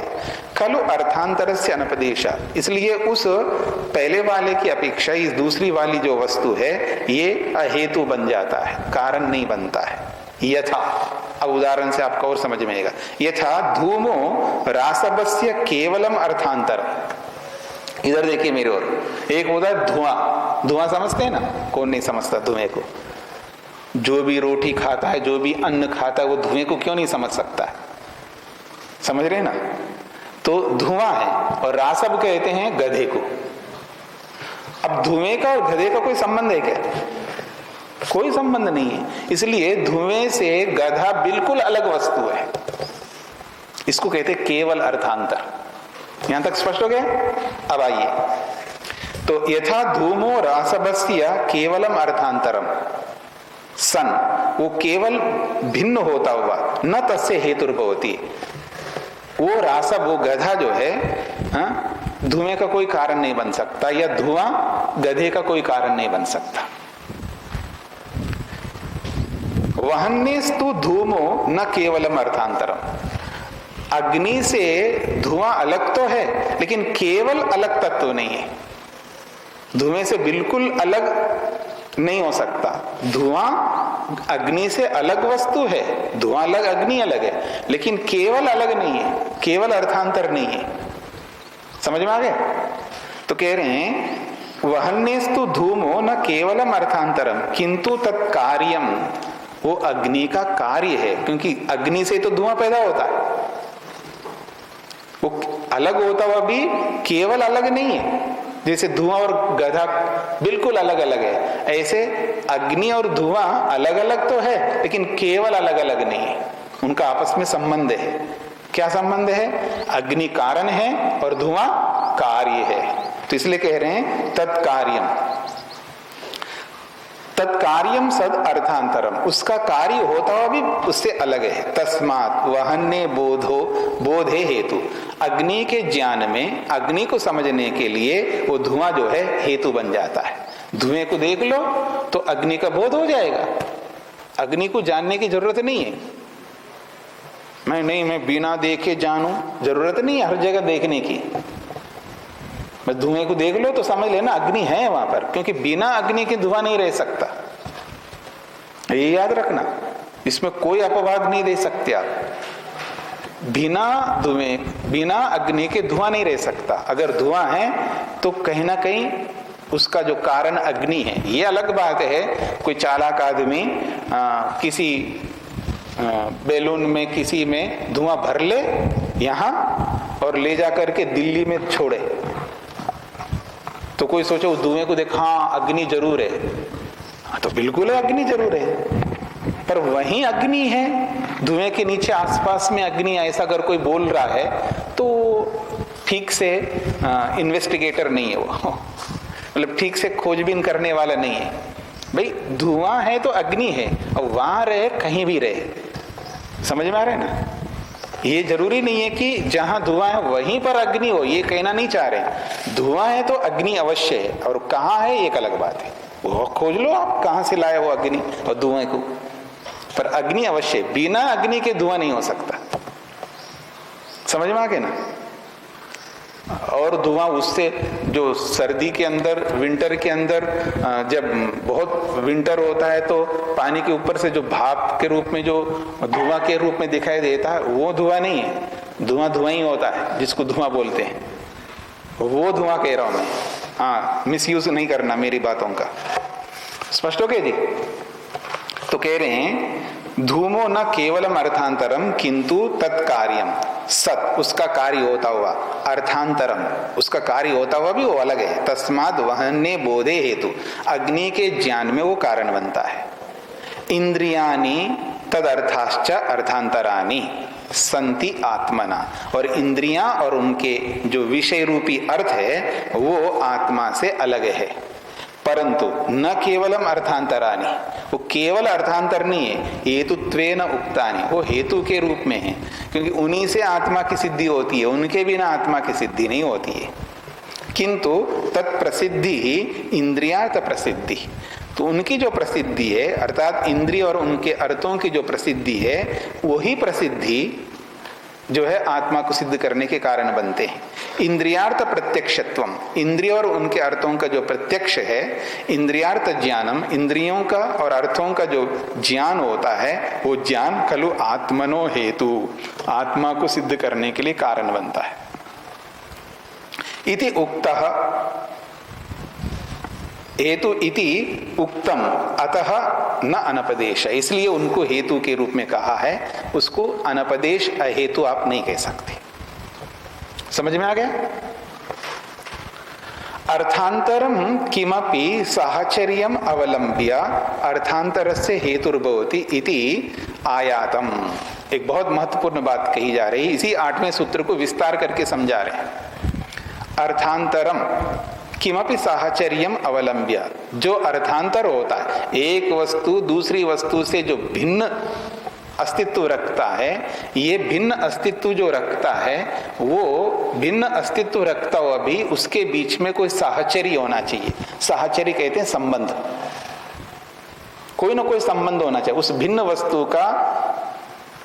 खलु अर्थांतरस्य अनपदेशा, इसलिए उस पहले वाले की अपेक्षा इस दूसरी वाली जो वस्तु है ये अहेतु बन जाता है, कारण नहीं बनता है। यथा, अब उदाहरण से आपको और समझ में आएगा। यथा धूमो रासवस्य केवलम अर्थांतर। इधर देखिए मेरे ओर, एक होता है धुआं। धुआं समझते हैं ना? कौन नहीं समझता धुएं को? जो भी रोटी खाता है, जो भी अन्न खाता है, वो धुएं को क्यों नहीं समझ सकता है? समझ रहे ना? तो धुआं है, और रासब कहते हैं गधे को। अब धुएं का और गधे का कोई संबंध है क्या? कोई संबंध नहीं है। इसलिए धुएं से गधा बिल्कुल अलग वस्तु है। इसको कहते हैं केवल अर्थांतर। यहां तक स्पष्ट हो गया? अब आइए, तो यथा धूमो रासवस्य केवलम अर्थांतरम सन वो केवल भिन्न होता हुआ न तस्य हेतुर्भवति, वो रासब, वो गधा जो है धुएं का कोई कारण नहीं बन सकता, या धुआं गधे का कोई कारण नहीं बन सकता। वहन्नेस्तु धूमो न केवलम अर्थांतरम, अग्नि से धुआं अलग तो है लेकिन केवल अलग तत्व नहीं है, धुएं से बिल्कुल अलग नहीं हो सकता। धुआं अग्नि से अलग वस्तु है, धुआं अलग अग्नि अलग है, लेकिन केवल अलग नहीं है, केवल अर्थांतर नहीं है। समझ में आ गया? तो कह रहे हैं वहन्नेस्तु धूमो न केवलम अर्थांतरम किंतु तत्कार्यम, वो अग्नि का कार्य है, क्योंकि अग्नि से तो धुआं पैदा होता है, वो अलग होता हुआ भी केवल अलग नहीं है। जैसे धुआं और गधा बिल्कुल अलग अलग है, ऐसे अग्नि और धुआं अलग अलग तो है लेकिन केवल अलग अलग नहीं है, उनका आपस में संबंध है। क्या संबंध है? अग्नि कारण है और धुआं कार्य है। तो इसलिए कह रहे हैं तत्कार्यम, तत्कार्यम सद अर्थांतरम, उसका कार्य होता हुआ भी उससे अलग है। तस्मात् वहन्ने बोधो बोधे हेतु, अग्नि के ज्ञान में, अग्नि को समझने के लिए वो धुआं जो है हेतु बन जाता है। धुएं को देख लो तो अग्नि का बोध हो जाएगा, अग्नि को जानने की जरूरत नहीं है। मैं बिना देखे जानूं, जरूरत नहीं है हर जगह देखने की। बस धुएं को देख लो तो समझ लेना अग्नि है वहां पर, क्योंकि बिना अग्नि के धुआं नहीं रह सकता, ये याद रखना, इसमें कोई अपवाद नहीं दे सकते आप। बिना धुएं, बिना अग्नि के धुआं नहीं रह सकता। अगर धुआं है तो कहीं ना कहीं उसका जो कारण अग्नि है। ये अलग बात है, कोई चालाक आदमी किसी बैलून में किसी में धुआं भर ले यहां और ले जा करके दिल्ली में छोड़े, तो कोई सोचे उस धुएं को देख, हाँ अग्नि जरूर है, हाँ तो बिल्कुल है अग्नि जरूर है, पर वहीं अग्नि है, धुएं के नीचे आसपास में अग्नि, ऐसा अगर कोई बोल रहा है तो ठीक से इन्वेस्टिगेटर नहीं है वो, मतलब ठीक से खोजबीन करने वाला नहीं है। भाई धुआं है तो अग्नि है, और वहां रहे कहीं भी रहे। समझ में आ रहा है ना? ये जरूरी नहीं है कि जहां धुआं है वहीं पर अग्नि हो, ये कहना नहीं चाह रहे। धुआं है तो अग्नि अवश्य है, और कहाँ है एक अलग बात है, वो खोज लो आप कहां से लाए वो अग्नि और धुएं को, पर अग्नि अवश्य, बिना अग्नि के धुआं नहीं हो सकता। समझ में आ गया ना? और धुआं उससे जो सर्दी के अंदर, विंटर के अंदर, जब बहुत विंटर होता है तो पानी के ऊपर से जो भाप के रूप में, जो धुआं के रूप में दिखाई देता है, वो धुआं नहीं है, धुआं धुआं ही होता है, जिसको धुआं बोलते हैं, वो धुआं कह रहा हूं मैं। हाँ, मिसयूज नहीं करना मेरी बातों का। स्पष्ट हो गया जी? तो कह रहे हैं धूमो न केवलम अर्थांतरम किंतु तत्कार्यम सत, उसका कार्य होता हुआ, अर्थांतरम उसका कार्य होता हुआ भी वो अलग है। तस्माद वहन्ने बोधे हेतु, अग्नि के ज्ञान में वो कारण बनता है। इंद्रियानि तदर्थाश्च अर्थांतरानि संति आत्मना, और इंद्रियां और उनके जो विषय रूपी अर्थ है वो आत्मा से अलग है। परंतु न केवलम अर्थांतरानि, वो केवल अर्थांतर नहीं है, हेतुत्वेन उक्तानि, वो हेतु के रूप में है, क्योंकि उन्हीं से आत्मा की सिद्धि होती है, उनके बिना आत्मा की सिद्धि नहीं होती है। किंतु तत्प्रसिद्धि ही इंद्रियार्थ प्रसिद्धि, तो उनकी जो प्रसिद्धि है, अर्थात इंद्रिय और उनके अर्थों की जो प्रसिद्धि है, वही प्रसिद्धि जो है आत्मा को सिद्ध करने के कारण बनते हैं। इंद्रियार्थ प्रत्यक्षत्वम, इंद्रिय और उनके अर्थों का जो प्रत्यक्ष है, इंद्रियार्थ ज्ञानम, इंद्रियों का और अर्थों का जो ज्ञान होता है, वो ज्ञान खलु आत्मनो हेतु, आत्मा को सिद्ध करने के लिए कारण बनता है। इति उक्तः हेतु इति उक्तम अतः न अनपदेश, इसलिए उनको हेतु के रूप में कहा है, उसको अनपदेश अहेतु आप नहीं कह सकते। समझ में आ गया? अर्थांतरम किमपि साहचर्यम अवलंब्य अर्थांतरस्य हेतुर्भवति इति आयातम, एक बहुत महत्वपूर्ण बात कही जा रही है, इसी 8वें सूत्र को विस्तार करके समझा रहे हैं। अर्थांतरम किमपि साहचर्यम अवलंब्य, जो अर्थांतर होता है, एक वस्तु दूसरी वस्तु से जो भिन्न अस्तित्व रखता है, ये भिन्न अस्तित्व जो रखता है वो भिन्न अस्तित्व रखता हुआ भी उसके बीच में कोई साहचर्य होना चाहिए। साहचर्य कहते हैं संबंध, कोई ना कोई संबंध होना चाहिए उस भिन्न वस्तु का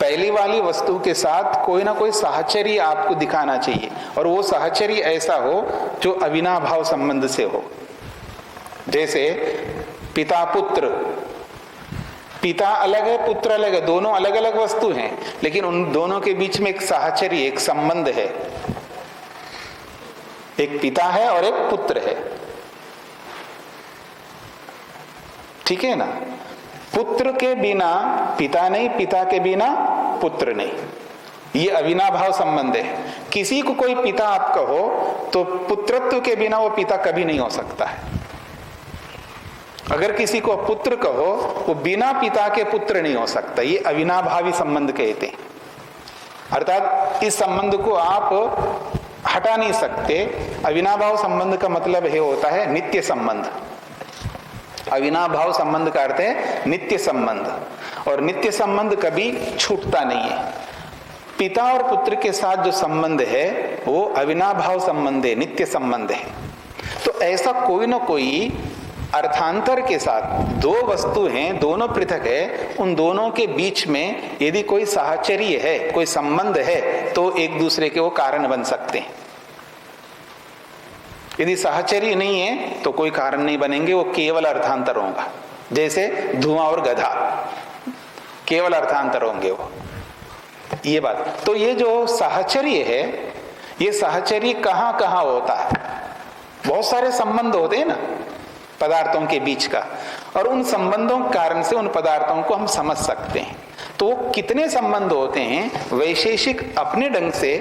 पहली वाली वस्तु के साथ, कोई ना कोई साहचर्य आपको दिखाना चाहिए, और वो साहचर्य ऐसा हो जो अविनाभाव संबंध से हो। जैसे पिता पुत्र, पिता अलग है पुत्र अलग है, दोनों अलग अलग वस्तु हैं, लेकिन उन दोनों के बीच में एक साहचर्य, एक संबंध है। एक पिता है और एक पुत्र है, ठीक है ना। पुत्र के बिना पिता नहीं, पिता के बिना पुत्र नहीं, ये अविनाभाव संबंध है। किसी को कोई पिता आप कहो तो पुत्रत्व के बिना वो पिता कभी नहीं हो सकता है। अगर किसी को पुत्र कहो वो बिना पिता के पुत्र नहीं हो सकता, ये अविनाभावी संबंध कहते हैं। अर्थात इस संबंध को आप हटा नहीं सकते। अविनाभाव संबंध का मतलब ये होता है नित्य संबंध। अविनाभाव संबंध का अर्थ है नित्य संबंध, और नित्य संबंध कभी छूटता नहीं है। पिता और पुत्र के साथ जो संबंध है वो अविनाभाव संबंध है, नित्य संबंध है। तो ऐसा कोई ना कोई अर्थांतर के साथ, दो वस्तु हैं, दोनों पृथक है, उन दोनों के बीच में यदि कोई साहचर्य है, कोई संबंध है, तो एक दूसरे के वो कारण बन सकते हैं। यदि साहचर्य नहीं है तो कोई कारण नहीं बनेंगे, वो केवल अर्थांतर होगा। जैसे धुआं और गधा, केवल अर्थांतर होंगे वो, ये बात। तो ये जो साहचर्य है, ये साहचर्य कहाँ कहाँ होता है? बहुत सारे संबंध होते हैं ना पदार्थों के बीच का, और उन संबंधों के कारण से उन पदार्थों को हम समझ सकते हैं। तो कितने संबंध होते हैं, वैशेषिक अपने ढंग से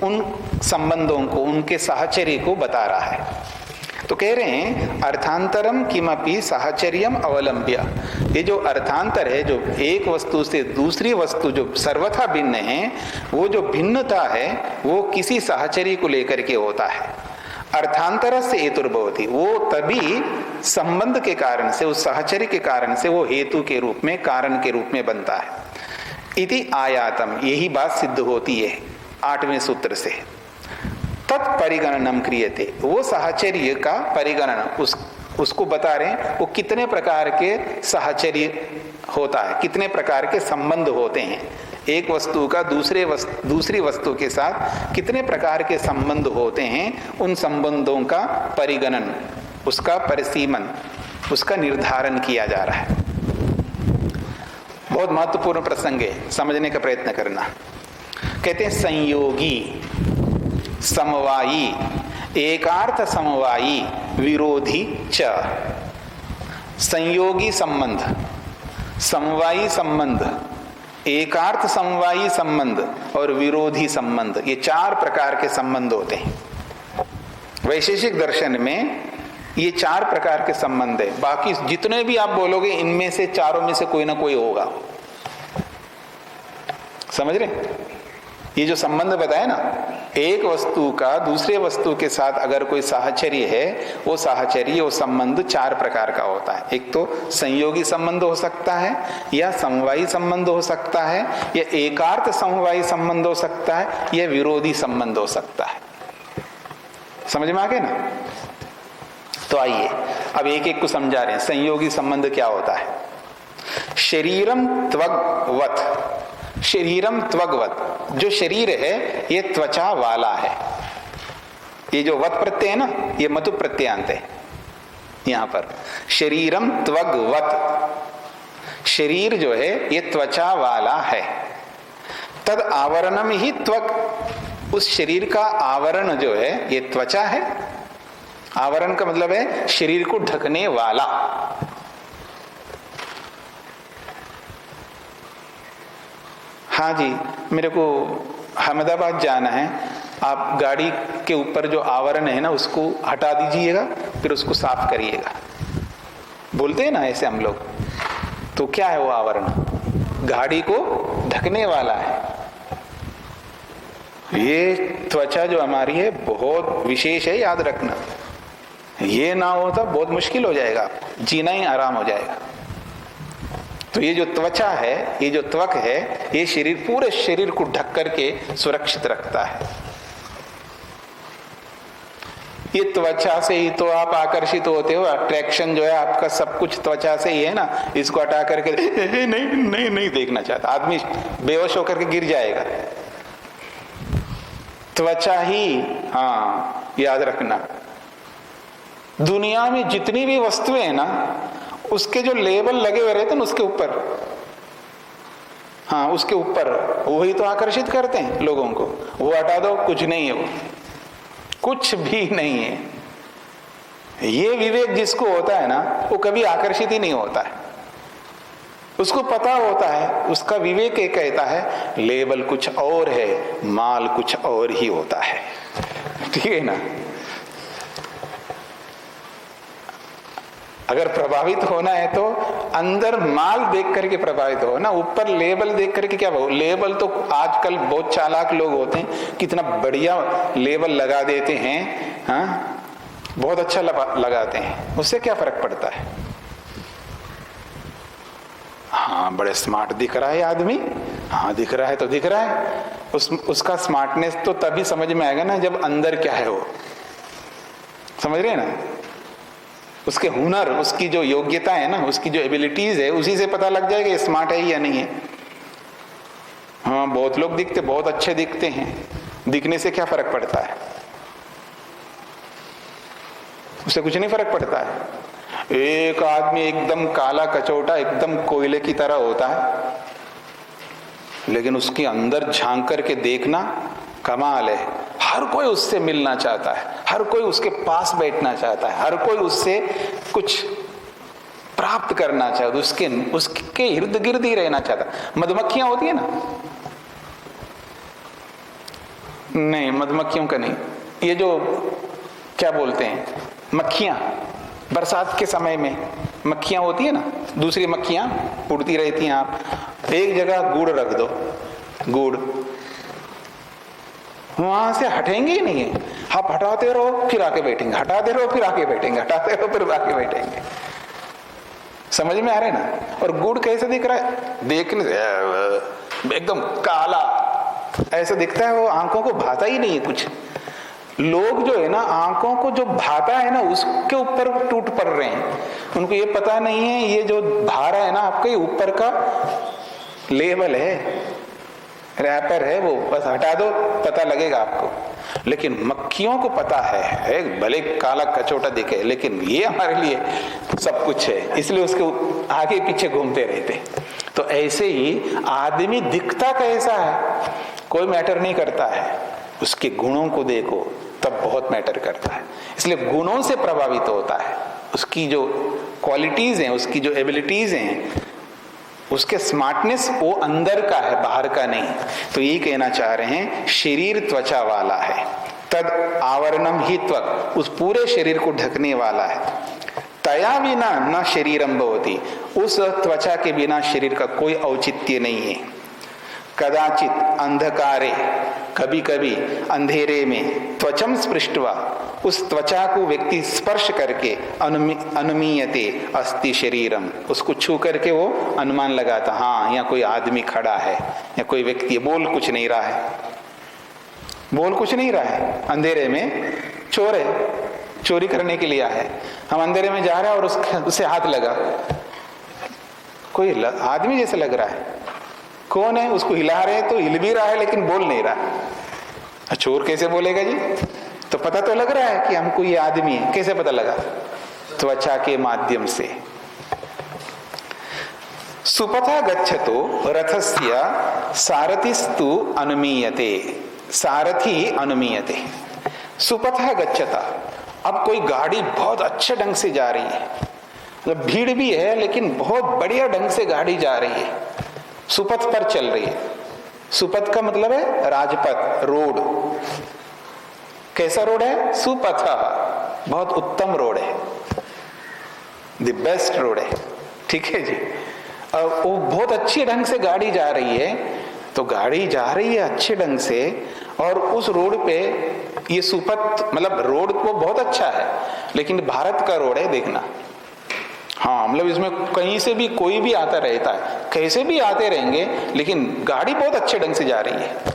उन संबंधों को, उनके साहचर्य को बता रहा है। तो कह रहे हैं अर्थांतरम किमपि साहचर्यम अवलंब्य, ये जो अर्थांतर है, जो एक वस्तु से दूसरी वस्तु जो सर्वथा भिन्न है, वो जो भिन्नता है वो किसी साहचर्य को लेकर के होता है। अर्थांतर से हेतुर्भवति, वो तभी संबंध के कारण से, उस साहचर्य के कारण से वो हेतु के रूप में, कारण के रूप में बनता है। इति आयातम, यही बात सिद्ध होती है 8वें सूत्र से। तत्परिगणनम क्रियते, वो साहचर्य का परिगणन, उसको बता रहे हैं वो कितने प्रकार के साहचर्य होता है, कितने प्रकार के संबंध होते हैं। एक वस्तु का दूसरी वस्तु के साथ कितने प्रकार के संबंध होते हैं, उन संबंधों का परिगणन, उसका परिसीमन, उसका निर्धारण किया जा रहा है। बहुत महत्वपूर्ण प्रसंग है, समझने का प्रयत्न करना। कहते हैं संयोगी, समवायी, एकार्थ समवायी, विरोधी च। संयोगी संबंध, समवायी संबंध, एकार्थ समवायी संबंध और विरोधी संबंध, ये 4 प्रकार के संबंध होते हैं। वैशेषिक दर्शन में ये 4 प्रकार के संबंध है। बाकी जितने भी आप बोलोगे इनमें से चारों में से कोई ना कोई होगा। समझ रहे? ये जो संबंध बताया ना, एक वस्तु का दूसरे वस्तु के साथ अगर कोई साहचर्य है, वो साहचर्य, वो संबंध 4 प्रकार का होता है। एक तो संयोगी संबंध हो सकता है, या समवायी संबंध हो सकता है, या एकार्थ समवायी संबंध हो सकता है, या विरोधी संबंध हो सकता है। समझ में आ गया ना? तो आइए अब एक एक को समझा रहे हैं। संयोगी संबंध क्या होता है? शरीरम त्वग्वत, शरीरम त्वग्वत, जो शरीर है ये त्वचा वाला है। ये जो वत प्रत्यय है ना, ये मतु प्रत्ययांत है। यहां पर शरीरम त्वग्वत, शरीर जो है ये त्वचा वाला है। तद आवरणम ही त्वक, उस शरीर का आवरण जो है ये त्वचा है। आवरण का मतलब है शरीर को ढकने वाला। हाँ जी, मेरे को अहमदाबाद जाना है, आप गाड़ी के ऊपर जो आवरण है ना उसको हटा दीजिएगा, फिर उसको साफ करिएगा। बोलते हैं ना ऐसे हम लोग। तो क्या है वो आवरण? गाड़ी को ढकने वाला है। ये त्वचा जो हमारी है बहुत विशेष है, याद रखना ये ना हो तो बहुत मुश्किल हो जाएगा, जीना ही आराम हो जाएगा। तो ये जो त्वचा है, ये जो त्वक है, ये शरीर, पूरे शरीर को ढक करके सुरक्षित रखता है। ये त्वचा से ही तो आप आकर्षित होते हो, अट्रैक्शन जो है आपका सब कुछ त्वचा से ही है ना। इसको हटा करके नहीं नहीं नहीं देखना चाहता आदमी, बेहोश होकर के गिर जाएगा। त्वचा ही, हाँ याद रखना, दुनिया में जितनी भी वस्तुएं हैं ना, उसके जो लेबल लगे हुए रहते हैं ना उसके ऊपर, हाँ उसके ऊपर, वही तो आकर्षित करते हैं लोगों को। वो हटा दो, कुछ नहीं है, वो कुछ भी नहीं है। ये विवेक जिसको होता है ना, वो कभी आकर्षित ही नहीं होता है। उसको पता होता है, उसका विवेक ये कहता है लेबल कुछ और है, माल कुछ और ही होता है। ठीक है ना। अगर प्रभावित होना है तो अंदर माल देख करके प्रभावित हो ना, ऊपर लेबल देख करके क्या भाव। लेबल तो आजकल बहुत चालाक लोग होते हैं, कितना बढ़िया लेबल लगा देते हैं, हाँ बहुत अच्छा लगाते हैं, उससे क्या फर्क पड़ता है। हाँ बड़े स्मार्ट दिख रहा है आदमी, हाँ दिख रहा है तो दिख रहा है। उसका स्मार्टनेस तो तभी समझ में आएगा ना जब अंदर क्या है वो, समझ रहे हैं ना। उसके हुनर, उसकी जो योग्यता है ना, उसकी जो एबिलिटीज है, उसी से पता लग जाएगा ये स्मार्ट है या नहीं है। हाँ बहुत लोग दिखते, बहुत अच्छे दिखते हैं, दिखने से क्या फर्क पड़ता है, उससे कुछ नहीं फर्क पड़ता है। एक आदमी एकदम काला कचौटा, एकदम कोयले की तरह होता है, लेकिन उसके अंदर झांक करके देखना कमाल है। हर कोई उससे मिलना चाहता है, हर कोई उसके पास बैठना चाहता है, हर कोई उससे कुछ प्राप्त करना चाहता है, उसके इर्द गिर्द ही रहना चाहता है। मधुमक्खियां होती है ना, नहीं मधुमक्खियों का नहीं, ये जो क्या बोलते हैं मक्खियां, बरसात के समय में मक्खियां होती है ना, दूसरी मक्खियां उड़ती रहती हैं। आप एक जगह गुड़ रख दो, गुड़ वहां से हटेंगे ही नहीं है। आप हटाते रहो फिर आके बैठेंगे, हटाते रहो फिर आके बैठेंगे, हटाते रहो फिर आके बैठेंगे। समझ में आ रहा है ना। और गुड़ कैसे दिख रहा है, देखने से एकदम काला ऐसा दिखता है, वो आंखों को भाता ही नहीं है कुछ। लोग जो है ना, आंखों को जो भाता है ना उसके ऊपर टूट पड़ रहे हैं। उनको ये पता नहीं है ये जो भारा है ना आपके ऊपर का लेवल है, रैपर है, वो बस हटा दो पता लगेगा आपको। लेकिन मक्खियों को पता है भले काला कचौटा दिखे, लेकिन ये हमारे लिए सब कुछ है, इसलिए उसके आगे पीछे घूमते रहते। तो ऐसे ही आदमी दिखता कैसा है कोई मैटर नहीं करता है, उसके गुणों को देखो तब बहुत मैटर करता है। इसलिए गुणों से प्रभावित होता है, उसकी जो क्वालिटीज हैं, उसकी जो एबिलिटीज हैं, उसके स्मार्टनेस वो अंदर का है, बाहर का नहीं। तो यही कहना चाह रहे हैं शरीर त्वचा वाला है, तद आवरणम ही त्वक, उस पूरे शरीर को ढकने वाला है। तया बिना न शरीरम भवति, उस त्वचा के बिना शरीर का कोई औचित्य नहीं है। कदाचित अंधकारे, कभी कभी अंधेरे में, त्वचम स्पृष्टवा, उस त्वचा को व्यक्ति स्पर्श करके अनुमीयते अस्ति शरीरम, उसको छू करके वो अनुमान लगाता, हाँ यहाँ कोई आदमी खड़ा है या कोई व्यक्ति, बोल कुछ नहीं रहा है, बोल कुछ नहीं रहा है। अंधेरे में चोर है, चोरी करने के लिए आया है, हम अंधेरे में जा रहे हैं और उससे हाथ लगा, कोई आदमी जैसे लग रहा है, कौन है, उसको हिला रहे तो हिल भी रहा है लेकिन बोल नहीं रहा। चोर कैसे बोलेगा जी, तो पता तो लग रहा है कि हमको ये आदमी है, कैसे पता लगा, त्वचा के माध्यम से। सुपथा गच्छतो रथस्य सारथिस्तु अनुमीयते, सारथी अनुमीयते। सुपथा गच्छता, अब कोई गाड़ी बहुत अच्छे ढंग से जा रही है, मतलब भीड़ भी है लेकिन बहुत बढ़िया ढंग से गाड़ी जा रही है, सुपथ पर चल रही है। सुपथ का मतलब है राजपथ, रोड। कैसा रोड है, सुपथ, बहुत उत्तम रोड है, द बेस्ट रोड है, ठीक है जी। और वो बहुत अच्छे ढंग से गाड़ी जा रही है, तो गाड़ी जा रही है अच्छे ढंग से, और उस रोड पे ये सुपथ मतलब रोड तो बहुत अच्छा है, लेकिन भारत का रोड है देखना। हाँ, मतलब इसमें कहीं से भी कोई भी आता रहता है, कैसे भी आते रहेंगे, लेकिन गाड़ी बहुत अच्छे ढंग से जा रही है।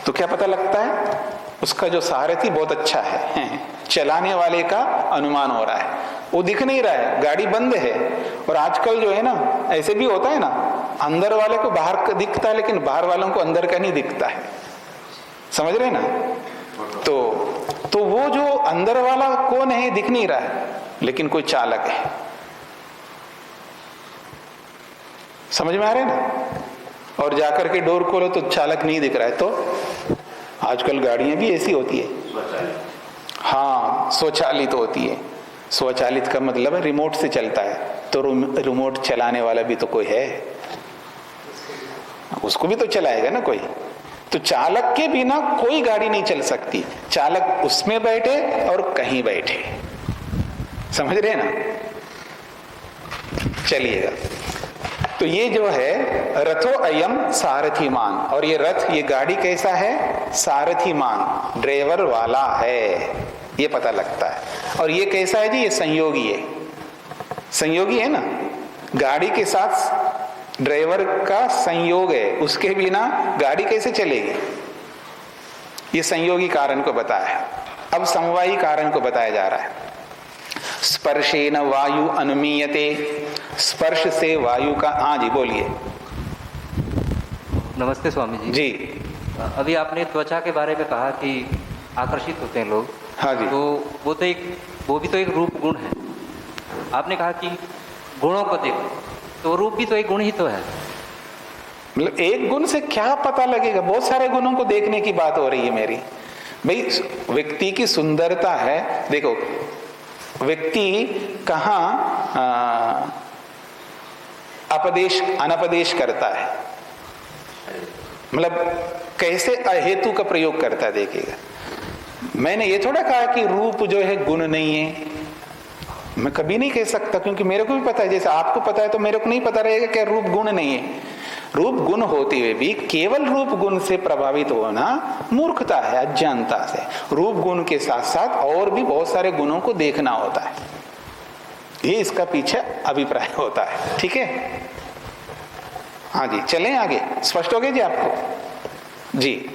तो क्या पता लगता है, उसका जो सारथी बहुत अच्छा है, चलाने वाले का अनुमान हो रहा है। वो दिख नहीं रहा है, गाड़ी बंद है। और आजकल जो है ना, ऐसे भी होता है ना, अंदर वाले को बाहर का दिखता है, लेकिन बाहर वालों को अंदर का नहीं दिखता है। समझ रहे ना? तो वो जो अंदर वाला कौन है दिख नहीं रहा है, लेकिन कोई चालक है। समझ में आ रहा है ना? और जाकर के डोर खोलो तो चालक नहीं दिख रहा है। तो आजकल गाड़ियां भी ऐसी होती है। हाँ, स्वचालित होती है। स्वचालित का मतलब है रिमोट से चलता है। तो रिमोट चलाने वाला भी तो कोई है, उसको भी तो चलाएगा ना कोई। तो चालक के बिना कोई गाड़ी नहीं चल सकती। चालक उसमें बैठे और कहीं बैठे। समझ रहे ना? चलिएगा। तो ये जो है रथो अयम सारथीमान, और ये रथ, ये गाड़ी कैसा है? सारथीमान, ड्राइवर वाला है, ये पता लगता है। और ये कैसा है जी? ये संयोगी है। संयोगी है ना, गाड़ी के साथ ड्राइवर का संयोग है, उसके बिना गाड़ी कैसे चलेगी? ये संयोगी कारण को बताया। अब समवायी कारण को बताया जा रहा है। स्पर्शेन वायु अनुमीयते, स्पर्श से वायु का। हाँ जी, बोलिए। नमस्ते स्वामी जी। जी, अभी आपने त्वचा के बारे में कहा कि आकर्षित होते हैं लोग। हाँ जी। तो वो भी तो एक रूप गुण है। आपने कहा कि गुणों को देखो, तो रूप भी तो एक गुण ही तो है। मतलब एक गुण से क्या पता लगेगा? बहुत सारे गुणों को देखने की बात हो रही है मेरी। भाई, व्यक्ति की सुंदरता है। देखो, व्यक्ति कहाँ अपदेश अनपदेश करता है, मतलब कैसे अहेतु का प्रयोग करता है, देखिएगा। मैंने ये थोड़ा कहा कि रूप जो है गुण नहीं है। मैं कभी नहीं कह सकता, क्योंकि मेरे को भी पता है, जैसे आपको पता है तो मेरे को नहीं पता रहेगा कि रूप गुण नहीं है। रूप गुण होते हुए भी केवल रूप गुण से प्रभावित होना मूर्खता है, अज्ञानता से। रूप गुण के साथ साथ और भी बहुत सारे गुणों को देखना होता है, ये इसका पीछे अभिप्राय होता है। ठीक है? हाँ जी, चलें आगे। स्पष्ट हो गया जी आपको? जी।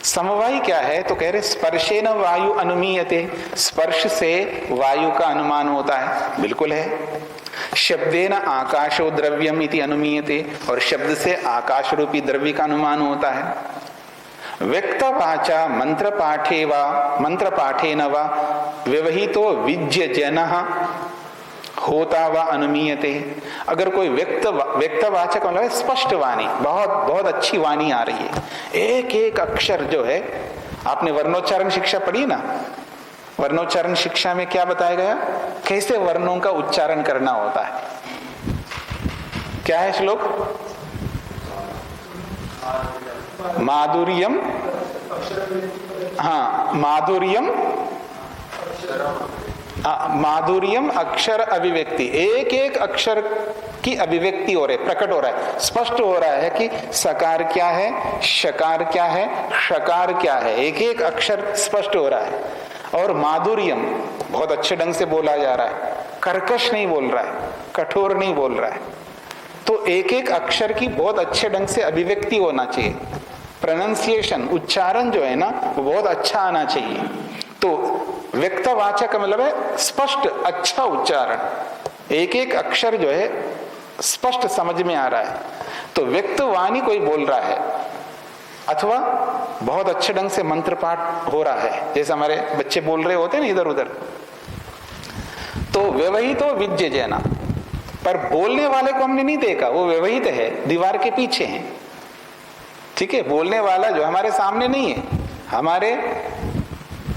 समवायी क्या है? तो कह रहे स्पर्शेन वायु अनुमीयते, स्पर्श से वायु का अनुमान होता है। बिल्कुल है। शब्देन आकाशो द्रव्यम इति अनुमीयते, और शब्द से आकाश रूपी द्रव्य का अनुमान होता है। व्यक्त वाचा मंत्र पाठेन वा व्यवहितो विज्य जनः होता व अनुमीयते। अगर कोई व्यक्त वाचक मतलब स्पष्ट वाणी, बहुत बहुत अच्छी वाणी आ रही है, एक एक अक्षर जो है, आपने वर्णोच्चारण शिक्षा पढ़ी ना? वर्णोच्चारण शिक्षा में क्या बताया गया? कैसे वर्णों का उच्चारण करना होता है। क्या है श्लोक? माधुर्यम, हाँ, माधुर्यम अक्षर अभिव्यक्ति। एक एक अक्षर की अभिव्यक्ति हो रही है, प्रकट हो रहा है, स्पष्ट हो रहा है कि सकार क्या है, शकार क्या है, षकार क्या है। एक एक अक्षर स्पष्ट हो रहा है। और माधुर्यम, बहुत अच्छे ढंग से बोला जा रहा है, कर्कश नहीं बोल रहा है, कठोर नहीं बोल रहा है। तो एक एक अक्षर की बहुत अच्छे ढंग से अभिव्यक्ति होना चाहिए। प्रोनाउंसिएशन, उच्चारण जो है ना, वो बहुत अच्छा आना चाहिए। तो व्यक्तवाचक मतलब है स्पष्ट, अच्छा उच्चारण। एक एक अक्षर जो है स्पष्ट समझ में आ रहा है। तो व्यक्तवाणी कोई बोल रहा है, अथवा बहुत अच्छे ढंग से मंत्र पाठ हो रहा है, जैसे हमारे बच्चे बोल रहे होते हैं ना इधर उधर। तो व्यवहित तो विज्ञ जैना, पर बोलने वाले को हमने नहीं देखा, वो व्यवहित है, दीवार के पीछे है। ठीक है? बोलने वाला जो हमारे सामने नहीं है, हमारे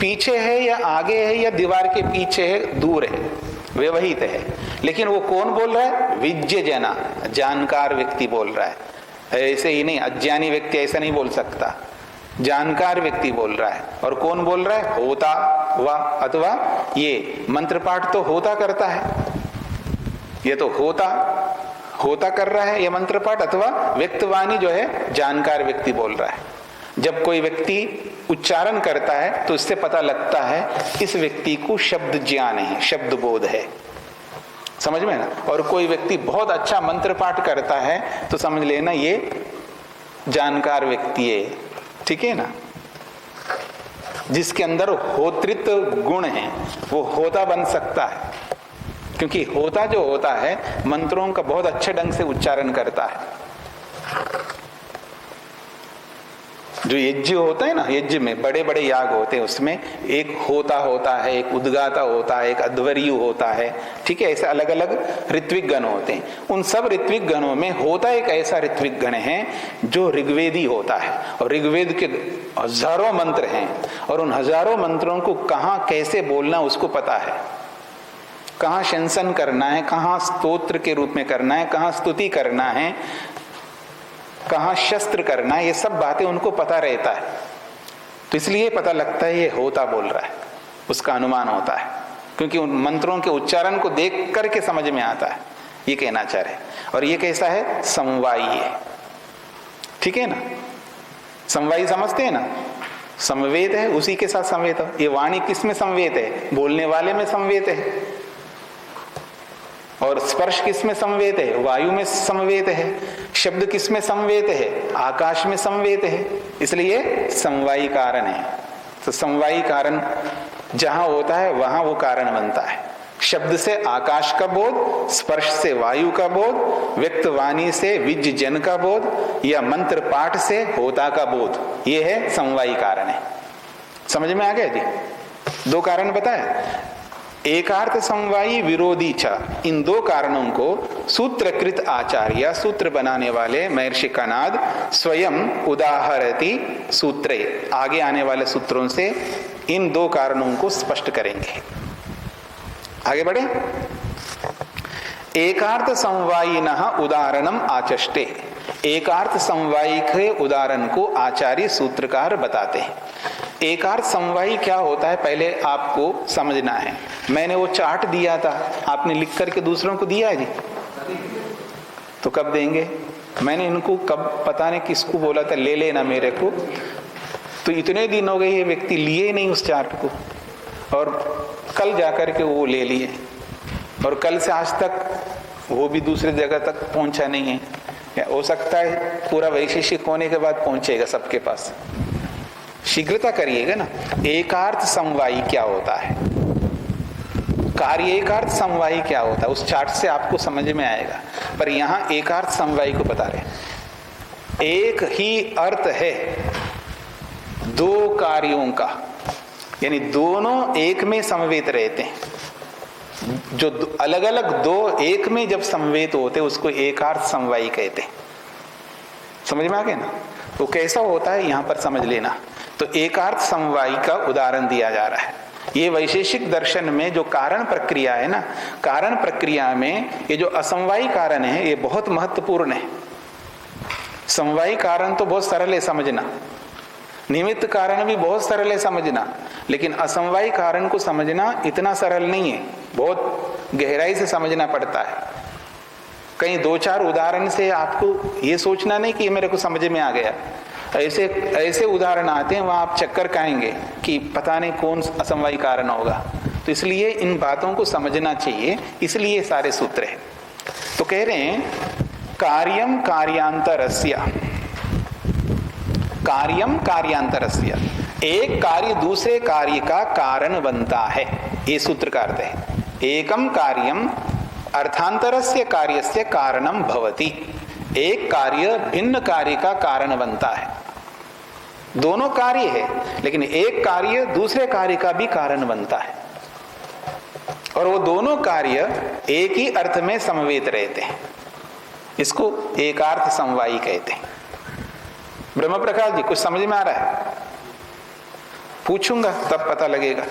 पीछे है या आगे है या दीवार के पीछे है, दूर है, व्यवहित है। लेकिन वो कौन बोल रहा है? विज्ञ जना, जानकार व्यक्ति बोल रहा है। ऐसे ही नहीं, अज्ञानी व्यक्ति ऐसा नहीं बोल सकता, जानकार व्यक्ति बोल रहा है। और कौन बोल रहा है? होता वा, अथवा ये मंत्र पाठ तो होता करता है, ये तो होता कर रहा है ये मंत्र पाठ, अथवा व्यक्तवाणी जो है जानकार व्यक्ति बोल रहा है। जब कोई व्यक्ति उच्चारण करता है तो इससे पता लगता है इस व्यक्ति को शब्द ज्ञान है, शब्द बोध है, समझ में ना। और कोई व्यक्ति बहुत अच्छा मंत्र पाठ करता है तो समझ लेना ये जानकार व्यक्ति है, ठीक है ना। जिसके अंदर होतृत्व गुण है वो होता बन सकता है, क्योंकि होता जो होता है मंत्रों का बहुत अच्छे ढंग से उच्चारण करता है। जो यज्ञ होता है ना, यज्ञ में बड़े बड़े याग होते हैं, उसमें एक होता होता है, एक उद्गाता होता है, एक अध्वर्यु होता है, ठीक है। ऐसे अलग अलग ऋत्विक गण होते हैं। उन सब ऋत्विक गणों में होता एक ऐसा ऋत्विक गण है जो ऋग्वेदी होता है, और ऋग्वेद के हजारों मंत्र हैं, और उन हजारों मंत्रों को कहाँ कैसे बोलना उसको पता है, कहाँ शंसन करना है, कहाँ स्तोत्र के रूप में करना है, कहाँ स्तुति करना है, कहाँ शस्त्र करना है, ये सब बातें उनको पता रहता है। तो इसलिए पता लगता है ये होता बोल रहा है, उसका अनुमान होता है, क्योंकि उन मंत्रों के उच्चारण को देख करके समझ में आता है, ये कहना चाह रहे। और ये कैसा है, समवायी है, ठीक है ना। समवायी समझते हैं ना, समवेत है, उसी के साथ समवेत है। ये वाणी किस में समवेत है, बोलने वाले में समवेत है। और स्पर्श किस में समवेत है, वायु में समवेत है। शब्द किस में समवेत है, आकाश में समवेत है। इसलिए समवायी कारण है। तो समवायी कारण जहां होता है वहां वो कारण बनता है। शब्द से आकाश का बोध, स्पर्श से वायु का बोध, व्यक्त वाणी से विज जन का बोध, या मंत्र पाठ से होता का बोध, ये है समवायी कारण है। समझ में आ गया जी। दो कारण बताए, एकार्थ समवायी विरोधी च, इन दो कारणों को सूत्रकृत आचार्य, सूत्र बनाने वाले महर्षि कनाद स्वयं उदाहरति सूत्रे, आगे आने वाले सूत्रों से इन दो कारणों को स्पष्ट करेंगे। आगे बढ़े। एकार्थ समवायिनः उदाहरणम आचष्टे, एकार्थ समवायी के उदाहरण को आचार्य सूत्रकार बताते हैं। एकार्थ समवायी क्या होता है पहले आपको समझना है। मैंने वो चार्ट दिया था, आपने लिख करके दूसरों को दिया है जी, तो कब देंगे? मैंने इनको कब पता नहीं किसको बोला था ले लेना मेरे को, तो इतने दिन हो गए ये व्यक्ति लिए ही नहीं उस चार्ट को, और कल जाकर के वो ले लिए, और कल से आज तक वो भी दूसरी जगह तक पहुंचा नहीं है। हो सकता है पूरा वैशेषिक होने के बाद पहुंचेगा सबके पास। शीघ्रता करिएगा ना। एकार्थ समवायी क्या होता है, कार्य एकार्थ समवायी क्या होता है, उस चार्ट से आपको समझ में आएगा। पर यहां एकार्थ समवायी को बता रहे। एक ही अर्थ है दो कार्यों का, यानी दोनों एक में समवेत रहते हैं। जो अलग अलग दो एक में जब समवेत होते उसको एकार्थ समवायी कहते हैं। समझ में आ गया ना। तो कैसा होता है यहां पर समझ लेना। तो एकार्थ समवायी का उदाहरण दिया जा रहा है। ये वैशेषिक दर्शन में जो कारण प्रक्रिया है ना, कारण प्रक्रिया में ये जो असमवायी कारण है ये बहुत महत्वपूर्ण है। समवायी कारण तो बहुत सरल है समझना, निमित्त कारण भी बहुत सरल है समझना, लेकिन असमवायी कारण को समझना इतना सरल नहीं है, बहुत गहराई से समझना पड़ता है। कहीं दो चार उदाहरण से आपको ये सोचना नहीं कि ये मेरे को समझ में आ गया। ऐसे ऐसे उदाहरण आते हैं वहां आप चक्कर खाएंगे कि पता नहीं कौन असमवायी कारण होगा। तो इसलिए इन बातों को समझना चाहिए, इसलिए सारे सूत्र है। तो कह रहे हैं कार्यम कार्यांतरस्य, कार्यम कार्यांतरस्य, एक कार्य दूसरे कार्य का कारण बनता है, ये सूत्र का अर्थ है। एकम कार्यम अर्थांतरस्य कार्यस्य कारणम भवति, एक कार्य भिन्न कार्य का कारण बनता है। दोनों कार्य है लेकिन एक कार्य दूसरे कार्य का भी कारण बनता है, और वो दोनों कार्य एक ही अर्थ में समवेत रहते हैं। इसको एकार्थ समवायी कहते हैं। ब्रह्म प्रकाश जी कुछ समझ में आ रहा है? पूछूंगा तब पता लगेगा।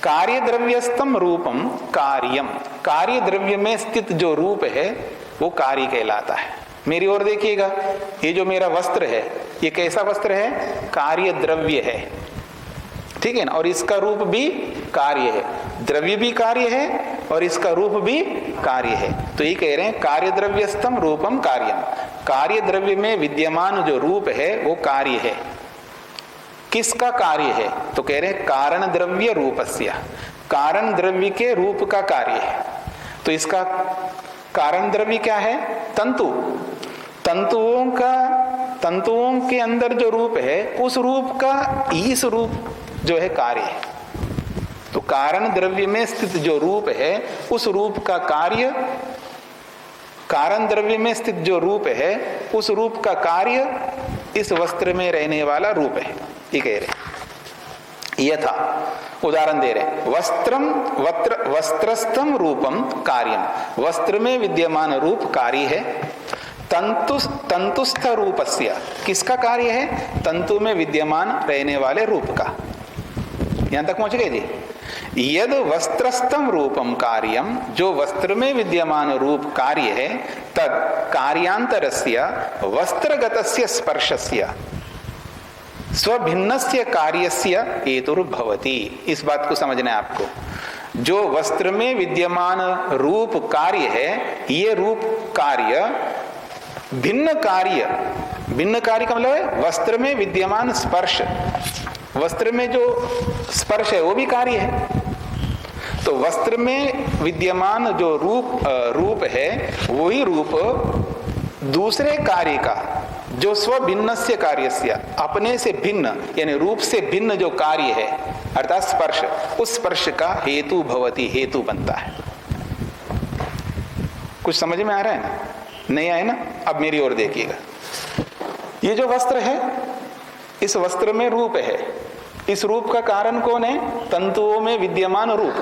कार्य द्रव्यस्तम रूपम कार्यम, कार्य द्रव्य में स्थित जो रूप है वो कार्य कहलाता है। मेरी ओर देखिएगा, ये जो मेरा वस्त्र है ये कैसा वस्त्र है? कार्य द्रव्य है, ठीक है ना। और इसका रूप भी कार्य है, द्रव्य भी कार्य है और इसका रूप भी कार्य है। तो ये कह रहे हैं कार्य द्रव्यस्तम रूपम कार्यम, कार्य द्रव्य में विद्यमान जो रूप है वो कार्य है। किसका कार्य है? तो कह रहे हैं कारण द्रव्य रूपस्य, कारण द्रव्य के रूप का कार्य है। तो इसका कारण द्रव्य क्या है? तंतु। तंतुओं के अंदर जो रूप है उस रूप का ईश रूप जो है कार्य है। तो कारण द्रव्य में स्थित जो रूप है उस रूप का कार्य, कारण द्रव्य में स्थित जो रूप है उस रूप का कार्य इस वस्त्र में रहने वाला रूप है। ये कह रहे यथा, उदाहरण दे रहे, वस्त्रस्थम रूपम कार्यम, वस्त्र में विद्यमान रूप कार्य है। तंतुस्थ रूपस्य, किसका कार्य है? तंतु में विद्यमान रहने वाले रूप का। यहां तक पहुंच गए जी। यद वस्त्रस्थम रूपम कार्यम, जो वस्त्र में विद्यमान रूप कार्य है, तद कार्यांतरस्य वस्त्रगतस्य स्पर्शस्य स्वभिन्नस्य कार्यस्य हेतुर्भवति। इस बात को समझना है आपको। जो वस्त्र में विद्यमान रूप कार्य है, ये रूप कार्य भिन्न कार्य, भिन्न कार्य का मतलब है वस्त्र में विद्यमान स्पर्श, वस्त्र में जो स्पर्श है वो भी कार्य है। तो वस्त्र में विद्यमान जो रूप है वही रूप दूसरे कार्य का, जो स्वभिन्नस्य कार्यस्य, अपने से भिन्न यानी रूप से भिन्न जो कार्य है अर्थात स्पर्श, उस स्पर्श का हेतु भवति, हेतु बनता है। कुछ समझ में आ रहा है ना? नहीं आए ना? अब मेरी ओर देखिएगा। ये जो वस्त्र है, इस वस्त्र में रूप है। इस रूप का कारण कौन है? तंतुओं में विद्यमान रूप,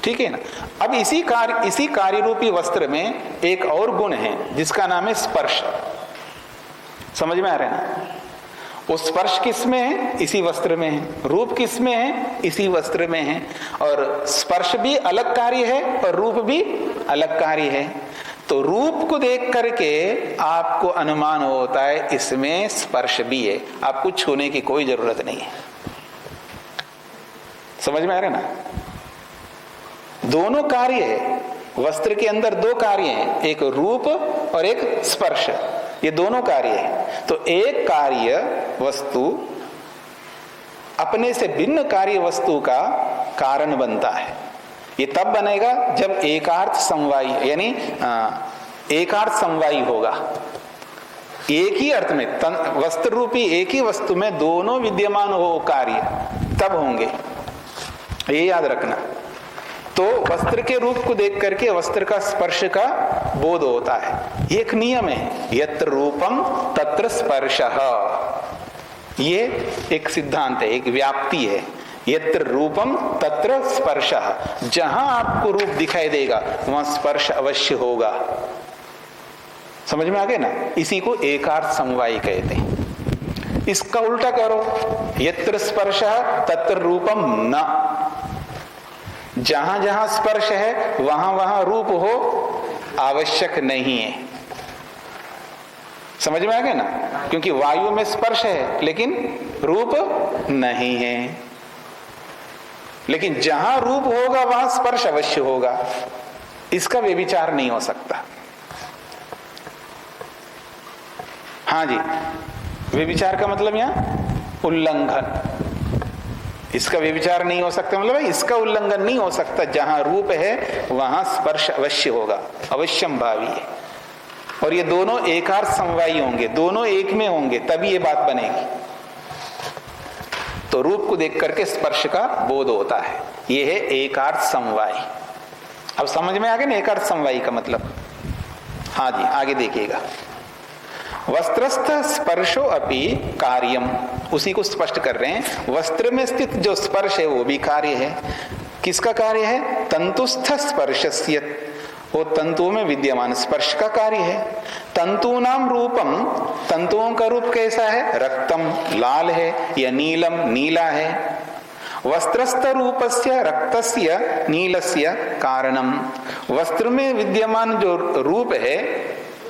ठीक है ना? अब इसी कार्य रूपी वस्त्र में एक और गुण है जिसका नाम है स्पर्श। समझ में आ रहा है ना? वो स्पर्श किस में है? इसी वस्त्र में है। रूप किस में है? इसी वस्त्र में है। और स्पर्श भी अलग कार्य है और रूप भी अलग कार्य है। तो रूप को देख करके आपको अनुमान होता है इसमें स्पर्श भी है, आपको छूने की कोई जरूरत नहीं है। समझ में आ रहा है ना? दोनों कार्य है, वस्त्र के अंदर दो कार्य हैं, एक रूप और एक स्पर्श, ये दोनों कार्य है। तो एक कार्य वस्तु अपने से भिन्न कार्य वस्तु का कारण बनता है। ये तब बनेगा जब एकार्थ समवायी, यानी एकार्थ समवायी होगा। एक ही अर्थ में वस्त्र रूपी एक ही वस्तु में दोनों विद्यमान हो कार्य, तब होंगे। ये याद रखना। तो वस्त्र के रूप को देख करके वस्त्र का स्पर्श का बोध होता है। एक नियम है, यत्र रूपम तत्र स्पर्शः। ये एक सिद्धांत है, एक व्याप्ति है। यत्र रूपम तत्र स्पर्शः, जहां आपको रूप दिखाई देगा वहां स्पर्श अवश्य होगा। समझ में आ गए ना? इसी को एकार्थ समवायी कहते हैं। इसका उल्टा करो, यत्र स्पर्शः तत्र रूपम न, जहां जहां स्पर्श है वहां वहां रूप हो आवश्यक नहीं है। समझ में आ गया ना? क्योंकि वायु में स्पर्श है लेकिन रूप नहीं है। लेकिन जहां रूप होगा वहां स्पर्श अवश्य होगा, इसका व्यभिचार नहीं हो सकता। हाँ जी, व्यभिचार का मतलब यहां उल्लंघन, इसका व्यभिचार नहीं हो सकता, मतलब इसका उल्लंघन नहीं हो सकता। जहां रूप है वहां स्पर्श अवश्य होगा, अवश्यम भावी है। और ये दोनों एकार्थ समवायी होंगे, दोनों एक में होंगे, तभी ये बात बनेगी। तो रूप को देख करके स्पर्श का बोध होता है, ये है एकार्थ समवायी। अब समझ में आ गया ना एकार्थ समवायी का मतलब? हाँ जी, आगे देखिएगा। वस्त्रस्थ स्पर्शो अपि कार्यम, उसी को स्पष्ट कर रहे हैं। वस्त्र में स्थित जो स्पर्श है वो भी कार्य है। किसका कार्य है? तंतुस्थ स्पर्शस्य, वो तंतुओं में विद्यमान स्पर्श का कार्य है। तंतूनाम रूपम, तंतुओं का रूप कैसा है? रक्तम, लाल है, या नीलम, नीला है। वस्त्रस्थ रूपस्य रक्तस्य नीलस्य कारणम, वस्त्र में विद्यमान जो रूप है,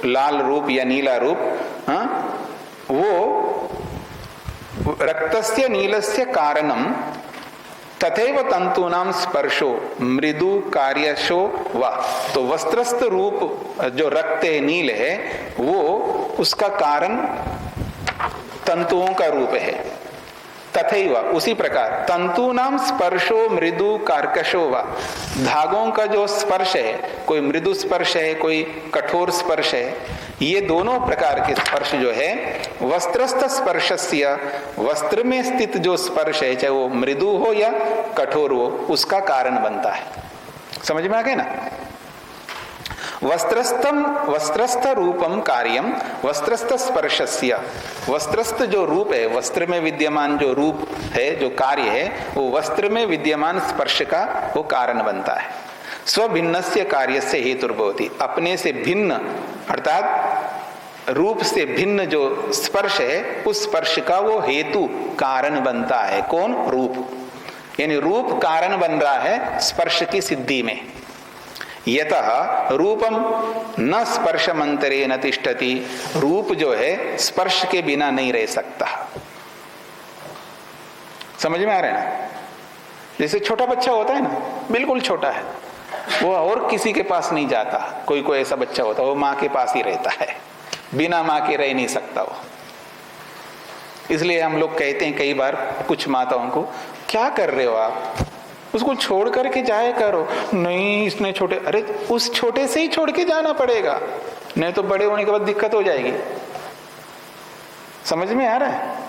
लाल रूप या नीला रूप, वो रक्तस्य नीलस्य कारणम तथैव तंतूनाम स्पर्शो मृदु कार्यशो वा। तो वस्त्रस्थ रूप जो रक्त है, नील है, वो उसका कारण तंतुओं का रूप है। तथैव उसी प्रकार तंतूनाम स्पर्शो मृदु कार्कशो वा, धागों का जो स्पर्श है, कोई मृदु स्पर्श है, कोई कठोर स्पर्श है, ये दोनों प्रकार के स्पर्श जो है वस्त्रस्थ स्पर्शस्य, वस्त्र में स्थित जो स्पर्श है, चाहे वो मृदु हो या कठोर हो, उसका कारण बनता है। समझ में आ गए ना? वस्त्रस्थ रूपम कार्यम वस्त्रस्थ स्पर्शस्य, वस्त्रस्थ जो रूप है, वस्त्र में विद्यमान जो रूप है, जो कार्य है, वो वस्त्र में विद्यमान स्पर्श का वो कारण बनता है। स्वभिन्नस्य कार्यस्य हेतुर्भवति, अपने से भिन्न अर्थात रूप से भिन्न जो स्पर्श है, उस स्पर्श का वो हेतु कारण बनता है। कौन? रूप। यानी रूप कारण बन रहा है स्पर्श की सिद्धि में। यतः रूपम न स्पर्शमंतरे न तिष्ठति, रूप जो है स्पर्श के बिना नहीं रह सकता। समझ में आ रहा है ना? जैसे छोटा बच्चा होता है ना, बिल्कुल छोटा है, वो और किसी के पास नहीं जाता। कोई कोई ऐसा बच्चा होता है वो माँ के पास ही रहता है, बिना माँ के रह नहीं सकता वो। इसलिए हम लोग कहते हैं कई बार कुछ माताओं को, क्या कर रहे हो आप, उसको छोड़ करके जाया करो। नहीं, इसने छोटे, अरे उस छोटे से ही छोड़ के जाना पड़ेगा, नहीं तो बड़े होने के बाद दिक्कत हो जाएगी। समझ में आ रहा है?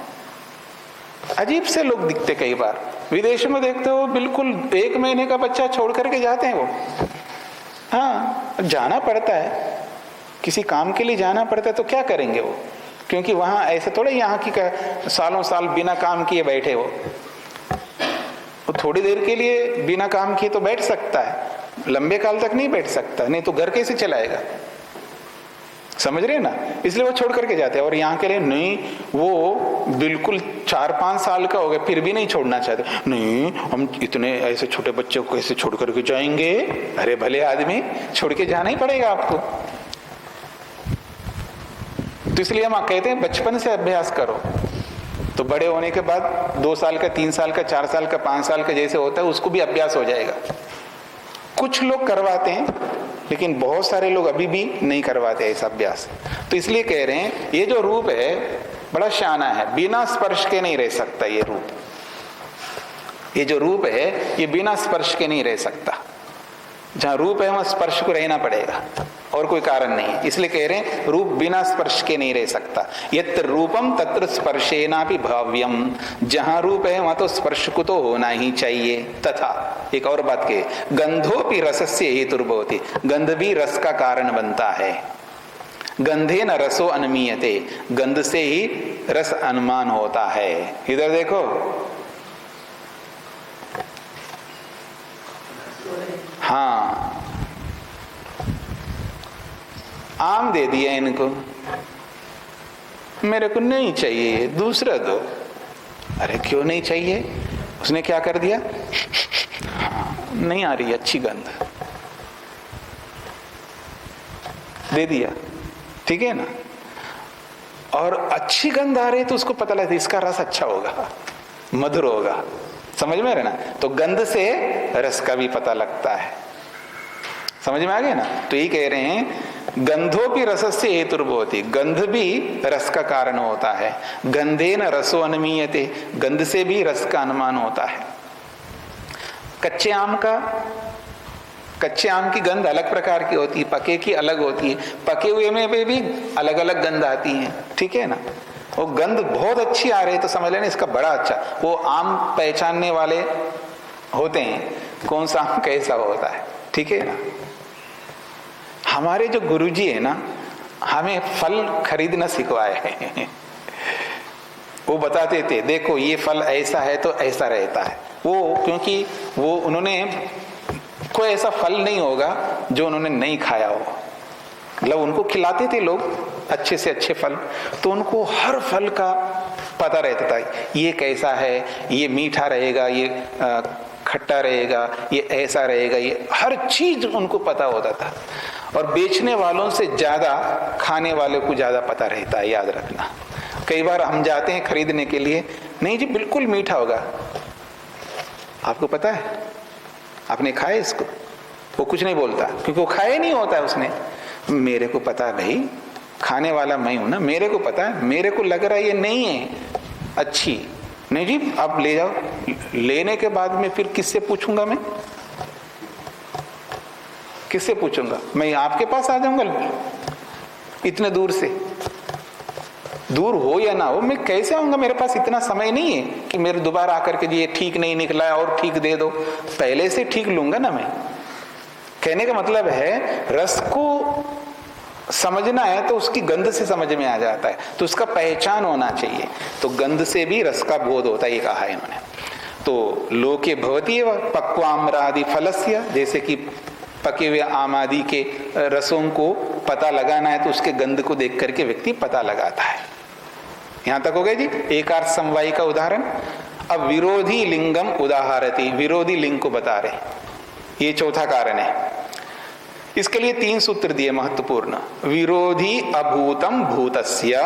अजीब से लोग दिखते कई बार, विदेश में देखते हो बिल्कुल 1 महीने का बच्चा छोड़ करके जाते हैं वो। हाँ, जाना पड़ता है, किसी काम के लिए जाना पड़ता है, तो क्या करेंगे वो, क्योंकि वहां ऐसे थोड़े यहाँ की सालों साल बिना काम किए बैठे वो थोड़ी देर के लिए बिना काम किए तो बैठ सकता है, लंबे काल तक नहीं बैठ सकता, नहीं तो घर कैसे चलाएगा। समझ रहे ना? इसलिए वो छोड़ करके जाते हैं। और यहाँ के लिए नहीं, वो बिल्कुल 4-5 साल का हो गया फिर भी नहीं छोड़ना चाहते। नहीं, हम इतने ऐसे छोटे बच्चे को कैसे छोड़ करके जाएंगे। अरे भले आदमी, छोड़ के जाना ही पड़ेगा आपको। तो इसलिए हम कहते हैं बचपन से अभ्यास करो, तो बड़े होने के बाद 2 साल का, 3 साल का, 4 साल का, 5 साल का जैसे होता है उसको भी अभ्यास हो जाएगा। कुछ लोग करवाते हैं, लेकिन बहुत सारे लोग अभी भी नहीं करवाते ऐसा अभ्यास। तो इसलिए कह रहे हैं ये जो रूप है बड़ा शाना है, बिना स्पर्श के नहीं रह सकता ये रूप। ये जो रूप है ये बिना स्पर्श के नहीं रह सकता। जहां रूप है वहां स्पर्श को रहना पड़ेगा, और कोई कारण नहीं है। इसलिए कह रहे हैं रूप बिना स्पर्श के नहीं रह सकता। यत्र रूपम तत्र स्पर्शेनापि भाव्यम, जहां रूप है वहां तो स्पर्श को तो होना ही चाहिए। तथा एक और बात के, गंधोपि रसस्य हेतुर्भवति, गंध भी रस का कारण बनता है। गंधे न रसो अनुमीयते, गंध से ही रस अनुमान होता है। इधर देखो, हाँ, आम दे दिया इनको, मेरे को नहीं चाहिए, दूसरा दो। अरे क्यों नहीं चाहिए? उसने क्या कर दिया? नहीं आ रही अच्छी गंध, दे दिया, ठीक है ना? और अच्छी गंध आ रही है तो उसको पता लगता है इसका रस अच्छा होगा, मधुर होगा। समझ में आ रहा है ना? तो गंध से रस का भी पता लगता है। समझ में आ गया ना? तो ये कह रहे हैं गंधोपि रसस्य हेतुर्भवति, गंध भी रस का कारण होता है। गंधेन रसो अनुमीयते, गंध से भी रस का अनुमान होता है। कच्चे आम की गंध अलग प्रकार की होती है, पके की अलग होती है, पके हुए में भी अलग अलग गंध आती है, ठीक है ना? वो गंध बहुत अच्छी आ रही है तो समझ लेना इसका बड़ा अच्छा। वो आम पहचानने वाले होते हैं कौन सा आम कैसा होता है, ठीक है ना? हमारे जो गुरुजी है ना, हमें फल खरीदना सिखवाए हैं। वो बताते थे देखो ये फल ऐसा है तो ऐसा रहता है। वो क्योंकि वो उन्होंने कोई ऐसा फल नहीं होगा जो उन्होंने नहीं खाया हो, मतलब उनको खिलाते थे लोग अच्छे से अच्छे फल, तो उनको हर फल का पता रहता था। ये कैसा है, ये मीठा रहेगा, ये खट्टा रहेगा, ये ऐसा रहेगा, ये हर चीज उनको पता होता था। और बेचने वालों से ज्यादा खाने वाले को ज्यादा पता रहता है, याद रखना। कई बार हम जाते हैं खरीदने के लिए, नहीं जी बिल्कुल मीठा होगा, आपको पता है, आपने खाया इसको? वो कुछ नहीं बोलता क्योंकि वो खाया नहीं होता है उसने। मेरे को पता है भाई, खाने वाला मैं हूं ना, मेरे को पता है, मेरे को लग रहा है ये नहीं है अच्छी, नहीं जी आप ले जाओ, लेने के बाद में फिर किससे पूछूंगा मैं, किससे पूछूंगा? मैं आपके पास आ जाऊंगा इतने दूर से, दूर हो या ना हो मैं कैसे आऊंगा? मेरे पास इतना समय नहीं है कि मेरे दोबारा आकर के ये ठीक नहीं निकला है और ठीक दे दो, पहले से ठीक लूंगा ना मैं। कहने का मतलब है रस को समझना है तो उसकी गंध से समझ में आ जाता है, तो उसका पहचान होना चाहिए, तो गंध से भी रस का बोध होता है, ये कहा है इन्होंने। तो लोके भवती एव पक्वाम्रादि फलस्य, जैसे कि पके हुए आम आदि के रसों को पता लगाना है तो उसके गंध को देख करके व्यक्ति पता लगाता है। यहां तक हो गए जी एकार्थ समवायी का उदाहरण। अब विरोधी लिंगम उदाहरति, विरोधी लिंग को बता रहे, ये चौथा कारण है। इसके लिए 3 सूत्र दिए महत्वपूर्ण। विरोधी अभूतम भूतस्य,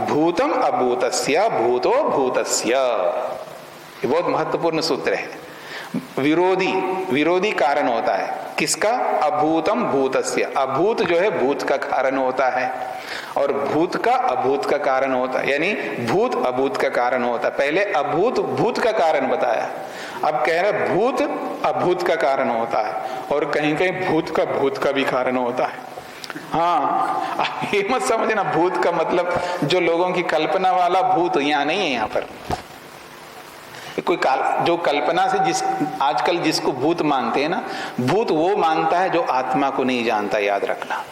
भूतम अभूतस्य, भूतो भूतस्य, ये बहुत महत्वपूर्ण सूत्र है। विरोधी, विरोधी कारण होता है किसका? अभूतम भूतस्य, अभूत जो है भूत का कारण होता है, और भूत का अभूत का कारण होता है, यानी भूत अभूत का कारण होता है। पहले अभूत भूत का कारण बताया, अब कह रहे भूत अभूत का कारण होता है, और कहीं कहीं भूत का भी कारण होता है। हाँ, आप ये मत समझना भूत का मतलब जो लोगों की कल्पना वाला भूत यहाँ नहीं है। यहाँ पर कोई जो कल्पना से आजकल जिसको भूत मानते हैं ना, भूत वो मानता है जो आत्मा को नहीं जानता, याद रखना।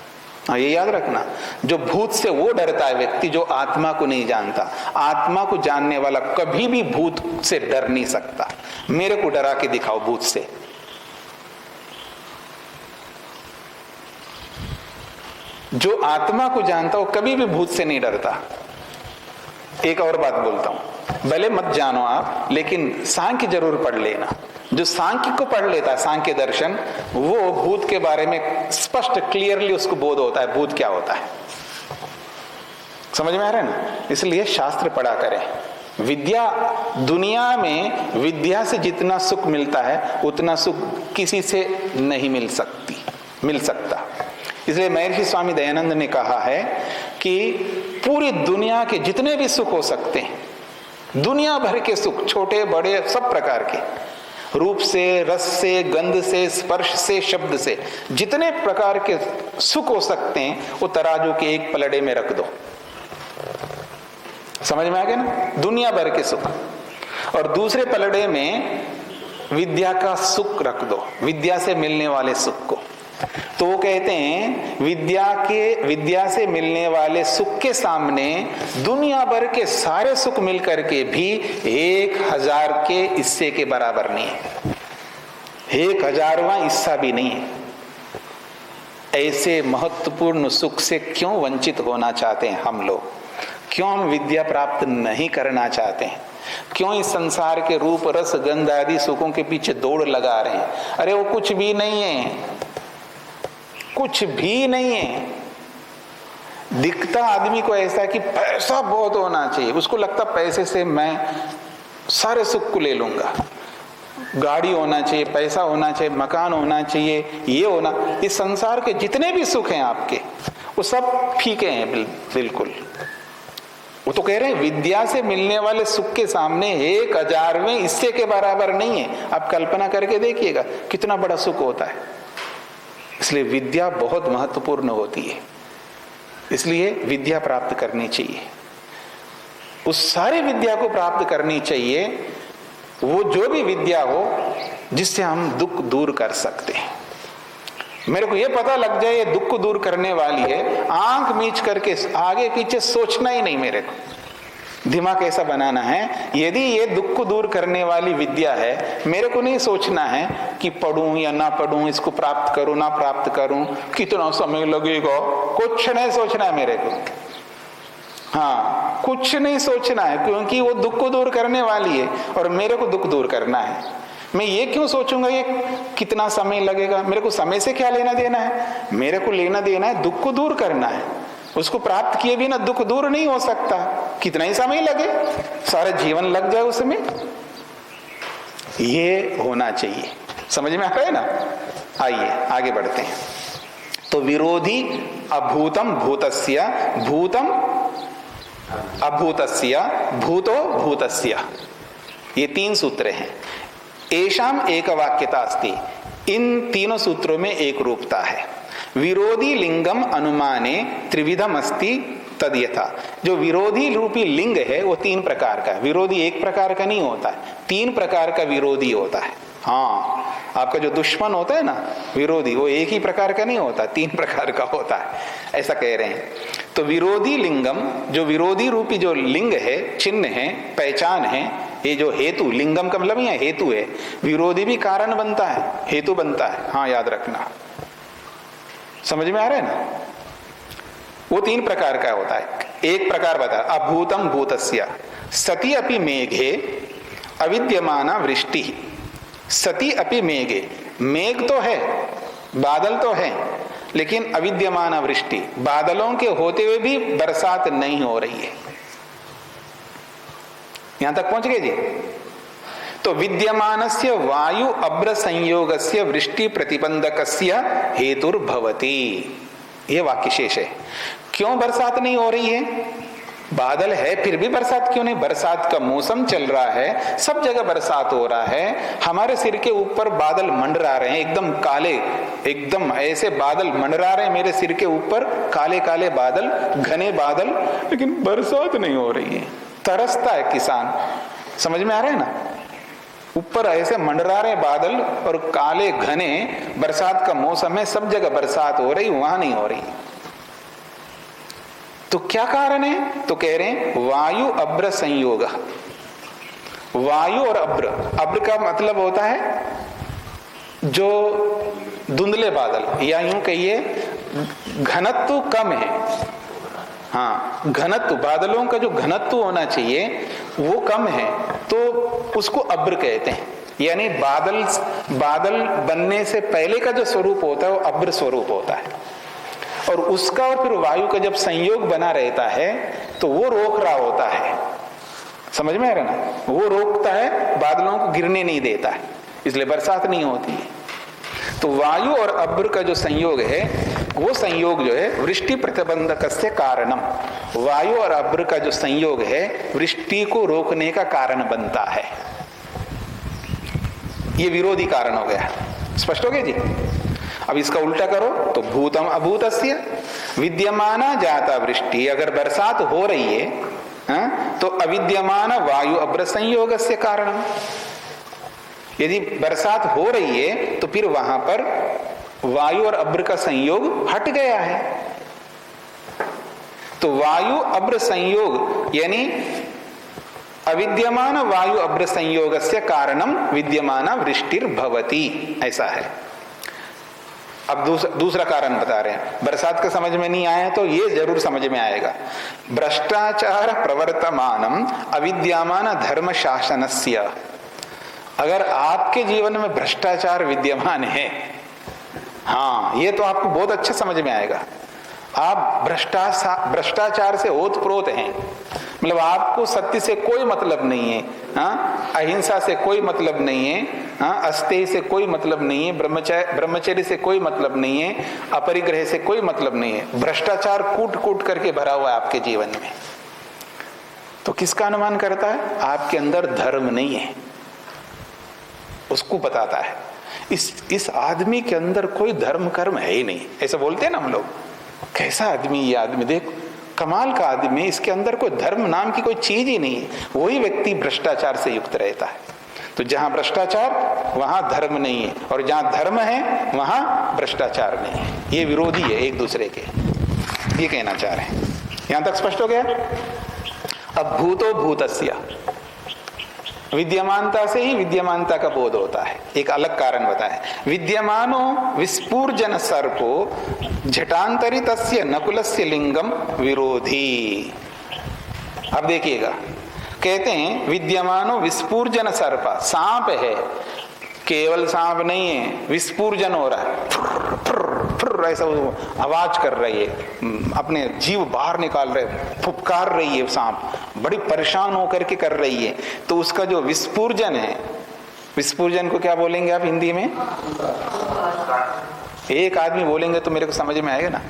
हाँ, ये याद रखना, जो भूत से वो डरता है व्यक्ति जो आत्मा को नहीं जानता। आत्मा को जानने वाला कभी भी भूत से डर नहीं सकता। मेरे को डरा के दिखाओ भूत से, जो आत्मा को जानता हो कभी भी भूत से नहीं डरता। एक और बात बोलता हूं, भले मत जानो आप, लेकिन सांख्य जरूर पढ़ लेना। जो सांख्य को पढ़ लेता है, सांख्य दर्शन, वो भूत के बारे में स्पष्ट क्लियरली उसको बोध होता है भूत क्या होता है। समझ में आ रहा है ना? इसलिए शास्त्र पढ़ा करें। विद्या, दुनिया में विद्या से जितना सुख मिलता है उतना सुख किसी से नहीं मिल सकता। इसलिए महर्षि स्वामी दयानंद ने कहा है कि पूरी दुनिया के जितने भी सुख हो सकते हैं, दुनिया भर के सुख, छोटे बड़े सब प्रकार के, रूप से, रस से, गंध से, स्पर्श से, शब्द से, जितने प्रकार के सुख हो सकते हैं वो तराजू के एक पलड़े में रख दो। समझ में आ गया ना? दुनिया भर के सुख, और दूसरे पलड़े में विद्या का सुख रख दो, विद्या से मिलने वाले सुख को। तो वो कहते हैं विद्या से मिलने वाले सुख के सामने दुनिया भर के सारे सुख मिलकर के भी 1000 के हिस्से के बराबर नहीं है, 1000वां हिस्सा भी नहीं है। ऐसे महत्वपूर्ण सुख से क्यों वंचित होना चाहते हैं हम लोग? क्यों हम विद्या प्राप्त नहीं करना चाहते हैं? क्यों इस संसार के रूप रस गंध आदि सुखों के पीछे दौड़ लगा रहे हैं? अरे वो कुछ भी नहीं है, कुछ भी नहीं है। दिखता आदमी को ऐसा कि पैसा बहुत होना चाहिए, उसको लगता पैसे से मैं सारे सुख को ले लूंगा। गाड़ी होना चाहिए, पैसा होना चाहिए, मकान होना चाहिए, ये होना। इस संसार के जितने भी सुख हैं आपके, वो सब फीके हैं बिल्कुल। वो तो कह रहे हैं विद्या से मिलने वाले सुख के सामने 1000वें हिस्से के बराबर नहीं है। आप कल्पना करके देखिएगा कितना बड़ा सुख होता है। इसलिए विद्या बहुत महत्वपूर्ण होती है, इसलिए विद्या प्राप्त करनी चाहिए। उस सारी विद्या को प्राप्त करनी चाहिए, वो जो भी विद्या हो जिससे हम दुख दूर कर सकते हैं। मेरे को ये पता लग जाए ये दुख को दूर करने वाली है, आंख मीच करके आगे पीछे सोचना ही नहीं। मेरे को दिमाग ऐसा बनाना है, यदि ये दुख को दूर करने वाली विद्या है, मेरे को नहीं सोचना है कि पढ़ूं या ना पढ़ूं, इसको प्राप्त करूं ना प्राप्त करूं, कितना समय लगेगा, कुछ नहीं सोचना है मेरे को। हाँ, कुछ नहीं सोचना है, क्योंकि वो दुख को दूर करने वाली है और मेरे को दुख दूर करना है। मैं ये क्यों सोचूंगा ये कितना समय लगेगा? मेरे को समय से क्या लेना देना है? मेरे को लेना देना है दुख को दूर करना है। उसको प्राप्त किए बिना दुख दूर नहीं हो सकता, कितना ही समय लगे, सारा जीवन लग जाए उसमें। ये होना चाहिए। समझ में आ रहा है ना? आइए आगे बढ़ते हैं। तो विरोधी अभूतम भूतस्य, भूतम अभूतस्य, भूतो भूतस्य। ये 3 सूत्र हैं। एषाम एक वाक्यता अस्ति, इन तीनों सूत्रों में एक रूपता है। विरोधी लिंगम अनुमाने त्रिविधम अस्ति तद यथा। जो विरोधी रूपी लिंग है वो 3 प्रकार का है। विरोधी एक प्रकार का नहीं होता है, 3 प्रकार का विरोधी होता है। हाँ, आपका जो दुश्मन होता है ना विरोधी, वो एक ही प्रकार का नहीं होता, 3 प्रकार का होता है, ऐसा कह रहे हैं। तो विरोधी लिंगम, जो विरोधी रूपी जो लिंग है, चिन्ह है, पहचान है, ये जो हेतु, लिंगम का मतलब यहाँ हेतु है। विरोधी भी कारण बनता है, हेतु बनता है, हाँ याद रखना। समझ में आ रहा है ना? वो 3 प्रकार का होता है। एक प्रकार बता, अभूतम भूतस्य सती अपि मेघे अविद्यमाना वृष्टि। सती अपि मेघे, मेघ तो है, बादल तो है, लेकिन अविद्यमाना वृष्टि, बादलों के होते हुए भी बरसात नहीं हो रही है। यहां तक पहुंच गए जी? तो विद्यमानस्य वायु अभ्र संयोगस्य वृष्टि प्रतिबंधकस्य हेतुर्भवति, यह वाक्य शेष है। क्यों बरसात नहीं हो रही है? बादल है फिर भी बरसात क्यों नहीं? बरसात का मौसम चल रहा है, सब जगह बरसात हो रहा है, हमारे सिर के ऊपर बादल मंडरा रहे हैं, एकदम काले, एकदम ऐसे बादल मंडरा रहे हैं मेरे सिर के ऊपर, काले काले बादल, घने बादल, लेकिन बरसात नहीं हो रही है। तरसता है किसान। समझ में आ रहा है ना? ऊपर ऐसे मंडरा रहे बादल और काले घने, बरसात का मौसम है, सब जगह बरसात हो रही, वहां नहीं हो रही। तो क्या कारण है? तो कह रहे हैं वायु अभ्र संयोग। वायु और अभ्र, अभ्र का मतलब होता है जो धुंधले बादल, या यूं कहिए घनत्व कम है। हाँ, घनत्व, बादलों का जो घनत्व होना चाहिए वो कम है, तो उसको अभ्र कहते हैं। यानी बादल बनने से पहले का जो स्वरूप होता है वो अभ्र स्वरूप होता है, और उसका और फिर वायु का जब संयोग बना रहता है तो वो रोक रहा होता है। समझ में आ रहा ना? वो रोकता है, बादलों को गिरने नहीं देता है, इसलिए बरसात नहीं होती है। तो वायु और अभ्र का जो संयोग है, वो संयोग जो है वृष्टि प्रतिबंधकस्य कारणम, वायु और अभ्र का जो संयोग है वृष्टि को रोकने का कारण बनता है। ये विरोधी कारण हो गया। स्पष्ट हो गया जी? अब इसका उल्टा करो तो भूतम अभूतस्य विद्यमाना जाता वृष्टि, अगर बरसात हो रही है तो अविद्यमान वायु अभ्र संयोगस्य कारणम। यदि बरसात हो रही है तो फिर वहां पर वायु और अभ्र का संयोग हट गया है। तो वायु अभ्र संयोग यानी अविद्यमान वायु अभ्र संयोगस्य कारणम विद्यमान वृष्टिर्भवति, ऐसा है। अब दूसरा कारण बता रहे हैं। बरसात का समझ में नहीं आया तो ये जरूर समझ में आएगा। भ्रष्टाचार प्रवर्तमानम अविद्यमान धर्म शासनस्य, अगर आपके जीवन में भ्रष्टाचार विद्यमान है, हाँ ये तो आपको बहुत अच्छा समझ में आएगा। आप भ्रष्टाचार से ओतप्रोत हैं, मतलब आपको सत्य से कोई मतलब नहीं है, हाँ, अहिंसा से कोई मतलब नहीं है, हाँ, अस्तेय से कोई मतलब नहीं है, ब्रह्मचर्य से कोई मतलब नहीं है, अपरिग्रह से कोई मतलब नहीं है, भ्रष्टाचार कूट कूट करके भरा हुआ है आपके जीवन में। तो किसका अनुमान करता है? आपके अंदर धर्म नहीं है, उसको बताता है। इस आदमी के अंदर कोई धर्म कर्म है ही नहीं, ऐसा बोलते हैं ना हम लोग। कैसा आदमी ये आदमी, देख कमाल का आदमी, इसके अंदर कोई धर्म नाम की कोई चीज ही नहीं है। वही व्यक्ति भ्रष्टाचार से युक्त रहता है। तो जहां भ्रष्टाचार वहां धर्म नहीं है, और जहां धर्म है वहां भ्रष्टाचार नहीं है। ये विरोधी है एक दूसरे के, ये कहना चाह रहे हैं। यहां तक स्पष्ट हो गया? अब भूतो भूतस्य, विद्यमानता से ही विद्यमानता का बोध होता है। एक अलग कारण बताया, विद्यमानो विस्फूर्जन सर्पो झटांतरितस्य नकुलस्य लिंगम विरोधी। अब देखिएगा, कहते हैं विद्यमानो विस्फूर्जन सर्पा, सांप है, केवल सांप नहीं है, विस्फूर्जन हो रहा है, फुर ऐसा आवाज कर रही है, अपने जीव बाहर निकाल रहे, फुफकार रही है, सांप बड़ी परेशान होकर के कर रही है। तो उसका जो विस्फूर्जन है, विस्फूर्जन को क्या बोलेंगे आप हिंदी में? एक आदमी बोलेंगे तो मेरे को समझ में आएगा ना।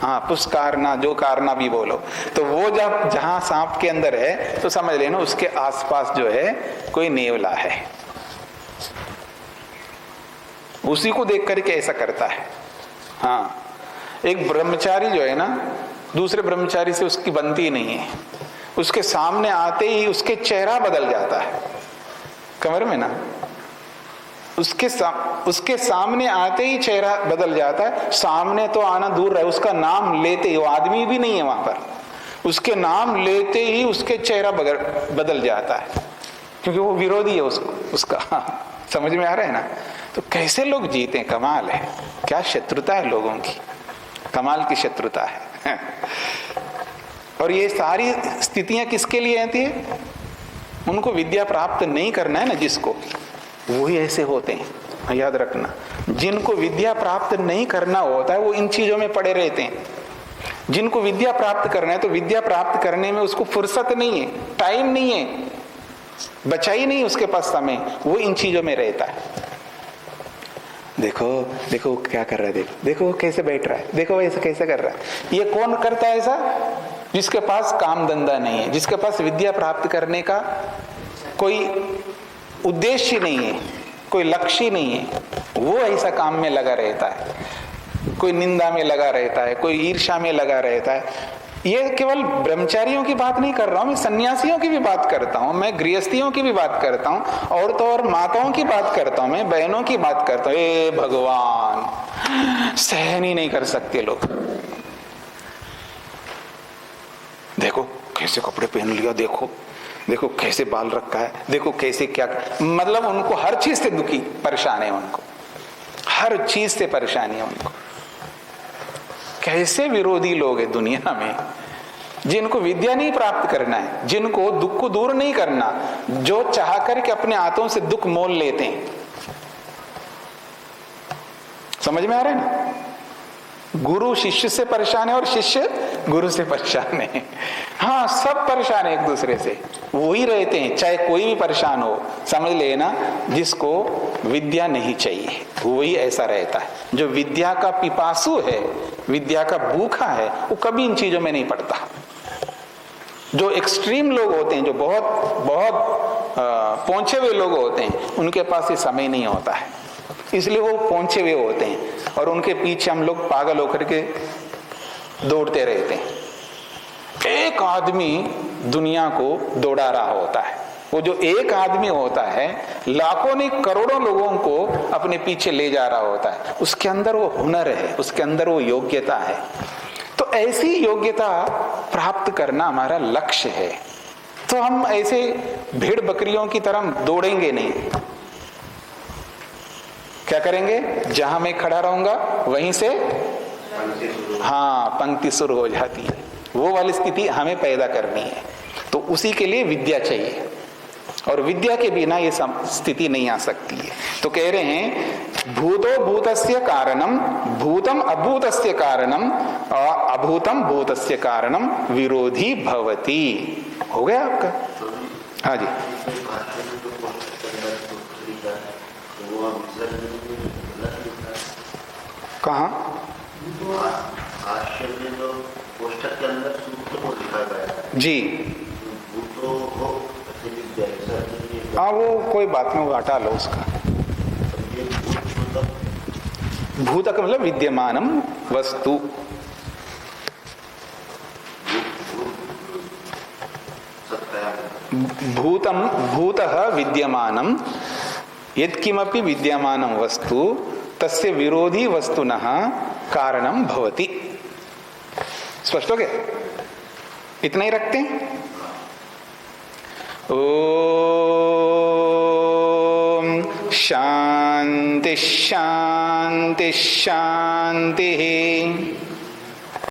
हाँ, पुष्कारना, जो कारना भी बोलो, तो वो जब जहां सांप के अंदर है तो समझ लेना उसके आसपास जो है कोई नेवला है, उसी को देख करके ऐसा करता है। हाँ, एक ब्रह्मचारी जो है ना, दूसरे ब्रह्मचारी से उसकी बनती नहीं है, उसके सामने आते ही उसके चेहरा बदल जाता है। कमर में ना, उसके सामने आते ही चेहरा बदल जाता है। सामने तो आना दूर रहे, उसका नाम लेते ही, वो आदमी भी नहीं है वहां पर, उसके नाम लेते ही उसके चेहरा बदल जाता है, क्योंकि वो विरोधी है उसका। समझ में आ रहा है ना? तो कैसे लोग जीते, कमाल है, क्या शत्रुता है लोगों की, कमाल की शत्रुता है। और ये सारी स्थितियां किसके लिए आती है? उनको विद्या प्राप्त नहीं करना है ना, जिसको, वही ऐसे होते हैं, याद रखना। जिनको विद्या प्राप्त नहीं करना होता है वो इन चीजों में पड़े रहते हैं। जिनको विद्या प्राप्त करना है तो विद्या प्राप्त करने में उसको फुर्सत नहीं है, टाइम नहीं है, बचा ही नहीं उसके पास समय, वो इन चीजों में रहता है। देखो देखो क्या कर रहा है, देखो देखो कैसे बैठ रहा है, देखो ऐसे कैसे कर रहा है। ये कौन करता है ऐसा? जिसके पास काम धंधा नहीं है, जिसके पास विद्या प्राप्त करने का कोई उद्देश्य नहीं है, कोई लक्ष्य नहीं है, वो ऐसा काम में लगा रहता है। कोई निंदा में लगा रहता है, कोई ईर्ष्या में लगा रहता है। ये केवल ब्रह्मचारियों की बात नहीं कर रहा हूं, मैं सन्यासियों की भी बात करता हूं, मैं गृहस्थियों की भी बात करता हूं, औरतों और माताओं की बात करता हूं, मैं बहनों की बात करता हूं। ए भगवान, सहन ही नहीं कर सकते लोग। देखो कैसे कपड़े पहन लिया, देखो देखो कैसे बाल रखा है, देखो कैसे क्या, मतलब उनको हर चीज से दुखी, परेशान है, उनको हर चीज से परेशानी है उनको। कैसे विरोधी लोग हैं दुनिया में, जिनको विद्या नहीं प्राप्त करना है, जिनको दुख को दूर नहीं करना, जो चाह करके अपने हाथों से दुख मोल लेते हैं। समझ में आ रहा है ना? गुरु शिष्य से परेशान है और शिष्य गुरु से परेशान है। हाँ, सब परेशान है एक दूसरे से, वही रहते हैं, चाहे कोई भी परेशान हो। समझ लेना, जिसको विद्या नहीं चाहिए वही ऐसा रहता है। जो विद्या का पिपासु है, विद्या का भूखा है, वो कभी इन चीजों में नहीं पड़ता। जो एक्सट्रीम लोग होते हैं, जो बहुत बहुत पहुंचे हुए लोग होते हैं, उनके पास ये समय नहीं होता है, इसलिए वो पहुंचे हुए होते हैं और उनके पीछे हम लोग पागल होकर के दौड़ते रहते हैं। एक आदमी दुनिया को दौड़ा रहा होता है, वो जो एक आदमी होता है लाखों ने करोड़ों लोगों को अपने पीछे ले जा रहा होता है। उसके अंदर वो हुनर है, उसके अंदर वो योग्यता है। तो ऐसी योग्यता प्राप्त करना हमारा लक्ष्य है। तो हम ऐसे भेड़ बकरियों की तरह दौड़ेंगे नहीं। क्या करेंगे? जहां मैं खड़ा रहूंगा वहीं से हाँ पंक्ति शुरू हो जाती है। वो वाली स्थिति हमें पैदा करनी है, तो उसी के लिए विद्या चाहिए, और विद्या के बिना ये स्थिति नहीं आ सकती है। तो कह रहे हैं भूतो भूतस्य कारणम, भूतम अभूतस्य कारणम, अभूतम भूतस्य कारणम विरोधी भवति। हो गया आपका? हाँ जी। कहाँ? पुस्तक के अंदर सूत्र को लिखा गया जी। हाँ, वो कोई बात नहीं, वो हटा लो उसका। भूत का मतलब विद्यमानम वस्तु। भूतम भूतः विद्यमानम यत्किमपि विद्यमानम वस्तु तस्य विरोधी वस्तुनः कारणम भवति। स्पष्ट हो गया? इतना ही रखते हैं। ओम शांति शांति शांति।